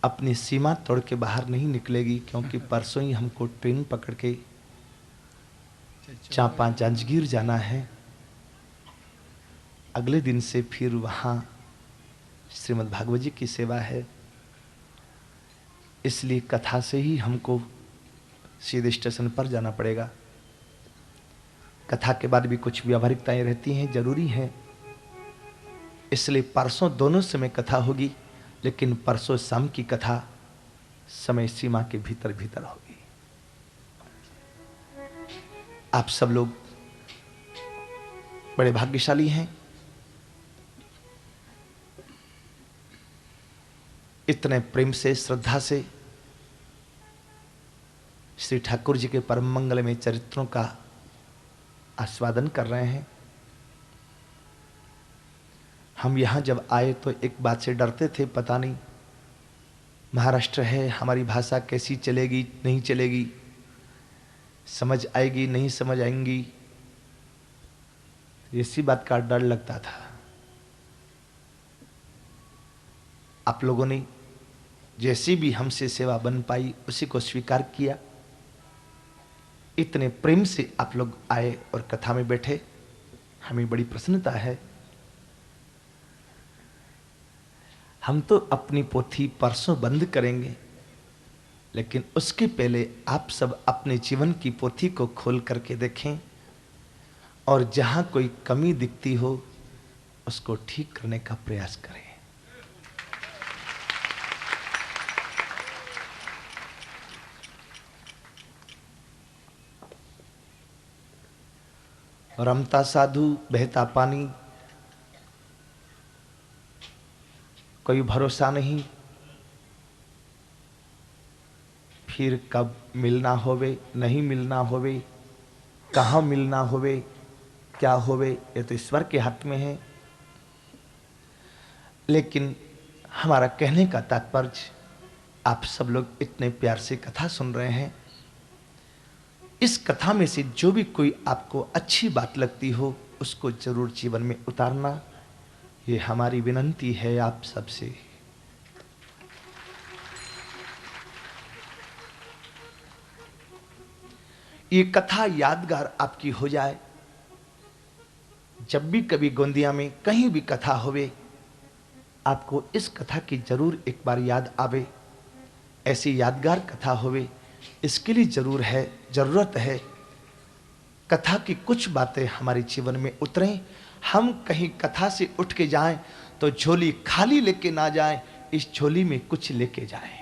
Speaker 1: अपनी सीमा तोड़ के बाहर नहीं निकलेगी, क्योंकि परसों ही हमको ट्रेन पकड़ के चांपा जांजगीर जाना है। अगले दिन से फिर वहां श्रीमद् भागवत जी की सेवा है, इसलिए कथा से ही हमको सीधे स्टेशन पर जाना पड़ेगा। कथा के बाद भी कुछ व्यावहारिकताएं रहती हैं, जरूरी हैं, इसलिए परसों दोनों समय कथा होगी, लेकिन परसों शाम की कथा समय सीमा के भीतर भीतर होगी। आप सब लोग बड़े भाग्यशाली हैं, इतने प्रेम से श्रद्धा से श्री ठाकुर जी के परम मंगलमय चरित्रों का आस्वादन कर रहे हैं। हम यहां जब आए तो एक बात से डरते थे, पता नहीं महाराष्ट्र है, हमारी भाषा कैसी चलेगी नहीं चलेगी, समझ आएगी नहीं समझ आएंगी, इसी बात का डर लगता था। आप लोगों ने जैसी भी हमसे सेवा बन पाई उसी को स्वीकार किया। इतने प्रेम से आप लोग आए और कथा में बैठे, हमें बड़ी प्रसन्नता है। हम तो अपनी पोथी परसों बंद करेंगे, लेकिन उसके पहले आप सब अपने जीवन की पोथी को खोल करके देखें और जहां कोई कमी दिखती हो उसको ठीक करने का प्रयास करें। रमता साधु बहता पानी, कोई भरोसा नहीं, फिर कब मिलना होवे नहीं मिलना होवे, कहाँ मिलना होवे क्या होवे, ये तो ईश्वर के हाथ में है। लेकिन हमारा कहने का तात्पर्य, आप सब लोग इतने प्यार से कथा सुन रहे हैं, इस कथा में से जो भी कोई आपको अच्छी बात लगती हो उसको जरूर जीवन में उतारना, ये हमारी विनंती है आप सबसे। ये कथा यादगार आपकी हो जाए, जब भी कभी गोंदिया में कहीं भी कथा होवे आपको इस कथा की जरूर एक बार याद आवे, ऐसी यादगार कथा होवे, इसके लिए जरूरत है कथा की कुछ बातें हमारे जीवन में उतरें। हम कहीं कथा से उठ के जाएं तो झोली खाली लेके ना जाएं, इस झोली में कुछ लेके जाएं।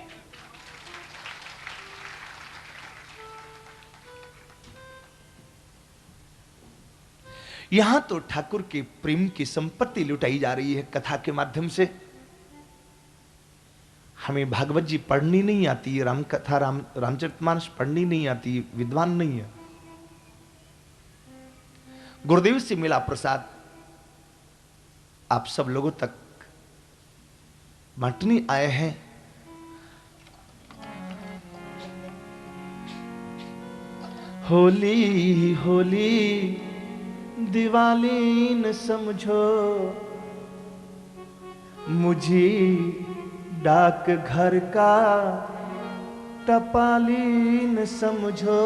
Speaker 1: यहां तो ठाकुर के प्रेम की संपत्ति लुटाई जा रही है कथा के माध्यम से। हमें भागवत जी पढ़नी नहीं आती, राम कथा रामचरितमानस पढ़नी नहीं आती, विद्वान नहीं है। गुरुदेव से मिला प्रसाद आप सब लोगों तक बांटने आए हैं। होली होली दिवाली न समझो, मुझे डाक घर का टपाली न समझो।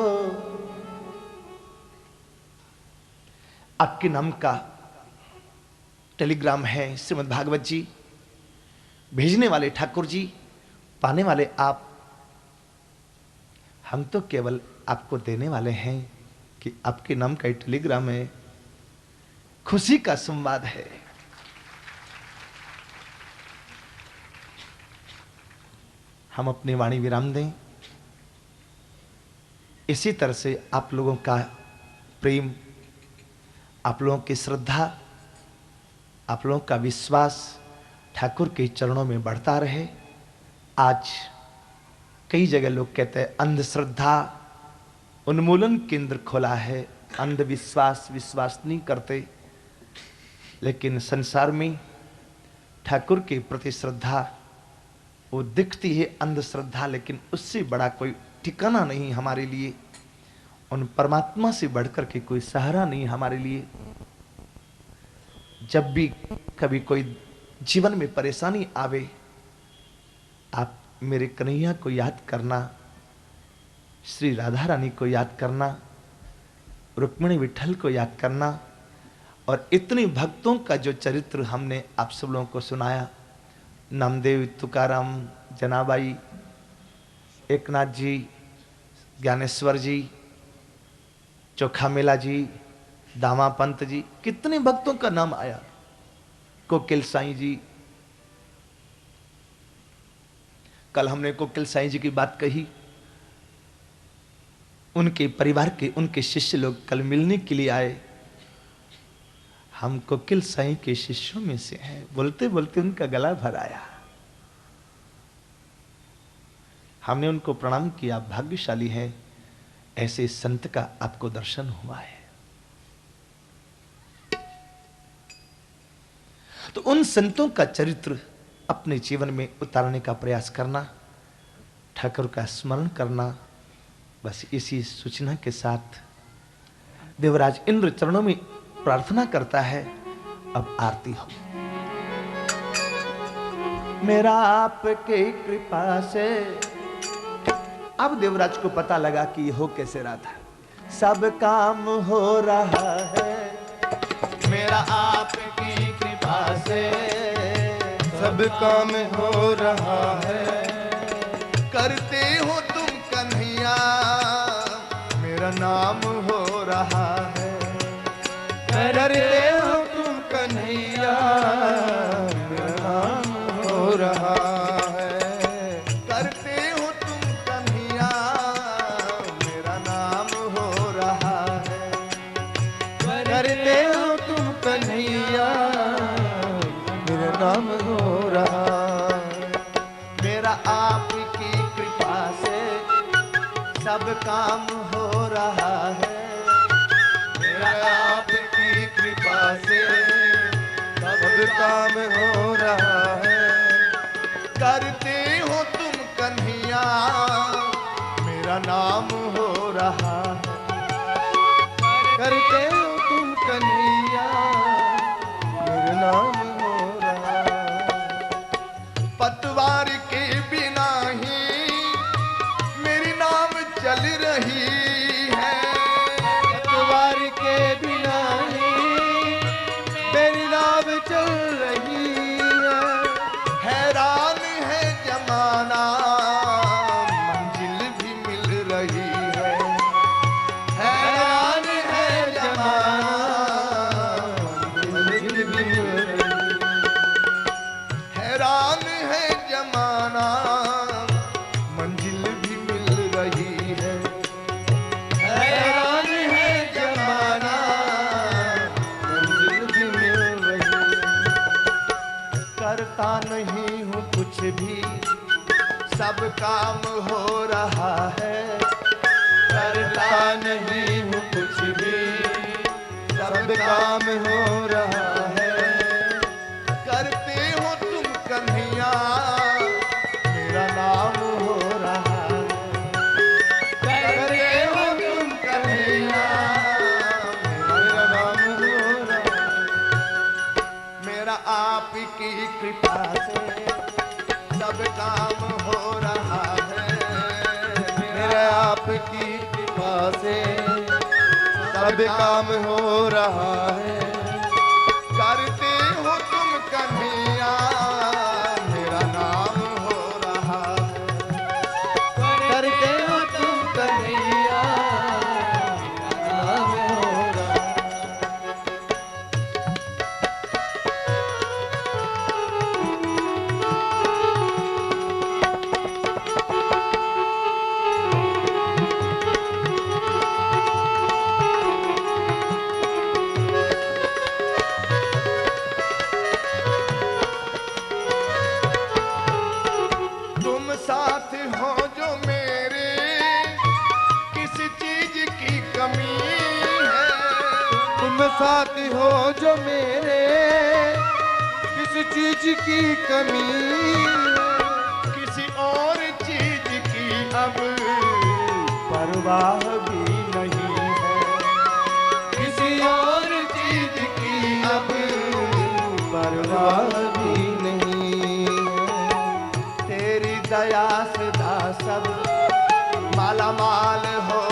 Speaker 1: आपके नाम का टेलीग्राम है श्रीमद् भागवत जी, भेजने वाले ठाकुर जी, पाने वाले आप। हम तो केवल आपको देने वाले हैं कि आपके नाम का टेलीग्राम है, खुशी का संवाद है। हम अपनी वाणी विराम दें। इसी तरह से आप लोगों का प्रेम, आप लोगों की श्रद्धा, आप लोगों का विश्वास ठाकुर के चरणों में बढ़ता रहे। आज कई जगह लोग कहते हैं अंधश्रद्धा उन्मूलन केंद्र खोला है, अंधविश्वास विश्वास नहीं करते, लेकिन संसार में ठाकुर के प्रति श्रद्धा वो दिखती है अंधश्रद्धा, लेकिन उससे बड़ा कोई ठिकाना नहीं हमारे लिए। उन परमात्मा से बढ़कर के कोई सहारा नहीं हमारे लिए। जब भी कभी कोई जीवन में परेशानी आवे, आप मेरे कन्हैया को याद करना, श्री राधा रानी को याद करना, रुक्मिणी विठल को याद करना। और इतने भक्तों का जो चरित्र हमने आप सब लोगों को सुनाया, नामदेव, तुकाराम, जनाबाई, एकनाथ जी, ज्ञानेश्वर जी, चोखा मेला जी, दामा पंत जी, कितने भक्तों का नाम आया, कोकिल साईं जी। कल हमने कोकिल साईं जी की बात कही, उनके परिवार के, उनके शिष्य लोग कल मिलने के लिए आए। हम कोकिल साईं के शिष्यों में से हैं। बोलते बोलते उनका गला भर आया। हमने उनको प्रणाम किया, भाग्यशाली हैं, ऐसे संत का आपको दर्शन हुआ है। तो उन संतों का चरित्र अपने जीवन में उतारने का प्रयास करना, ठाकुर का स्मरण करना, बस इसी सूचना के साथ देवराज इंद्र चरणों में प्रार्थना करता है। अब आरती हो। मेरा आपके कृपा से, अब देवराज को पता लगा कि हो कैसे रहा था। सब काम हो रहा है
Speaker 2: मेरा आपकी कृपा से, सब काम हो रहा है।
Speaker 1: करते हो तुम कन्हैया, मेरा नाम हो रहा है।
Speaker 2: करते हो तुम कन्हैया, मेरा नाम हो रहा है।
Speaker 1: करते हो तुम कन्हैया, मेरा नाम हो रहा है।
Speaker 2: करते हो तुम कन्हैया, मेरा नाम हो रहा है।
Speaker 1: मेरा आपकी कृपा से सब काम हो रहा है।
Speaker 2: मेरा आपकी कृपा से सब काम हो रहा है।
Speaker 1: करते हो तुम कन्हैया, मेरा नाम हो रहा है।
Speaker 2: करते हो तुम कन्हैया, मेरा नाम हो रहा है।
Speaker 1: पतवार के बिना ही मेरी नाम चल रही है।
Speaker 2: पतवार के बिना ही मेरी नाव चल रही है।
Speaker 1: हैरान है जमाना, मंजिल भी मिल रही है। हैरान है जमाना,
Speaker 2: मंजिल भी मिल रही
Speaker 1: हैरान है जमाना, मंजिल भी मिल रही है।
Speaker 2: हैरान है जमाना, मंजिल भी मिल रही।
Speaker 1: करता नहीं हूँ कुछ भी, सब काम हो रहा है।
Speaker 2: करता नहीं हूँ कुछ भी, सब काम हो रहा है।
Speaker 1: करते हो तुम कन्हैया, मेरा नाम हो रहा है।
Speaker 2: करते हो तुम कन्हैया, मेरा नाम हो रहा है।
Speaker 1: मेरा आपकी कृपा से सब काम हो रहा है।
Speaker 2: मेरा आपकी कृपा से सब काम हो रहा है।
Speaker 1: करते हो तुम कन्हैया, मेरा नाम हो रहा है।
Speaker 2: करते हो तुम कन्हैया, मेरा नाम हो रहा है।
Speaker 1: तुम साथ हो जो मेरे, किस चीज की कमी है।
Speaker 2: तुम साथ हो जो मेरे, किस चीज की कमी है।
Speaker 1: किस परवाह भी नहीं है,
Speaker 2: किसी और चीज की अब
Speaker 1: परवाह भी नहीं है। तेरी दया सदा सब माला माल हो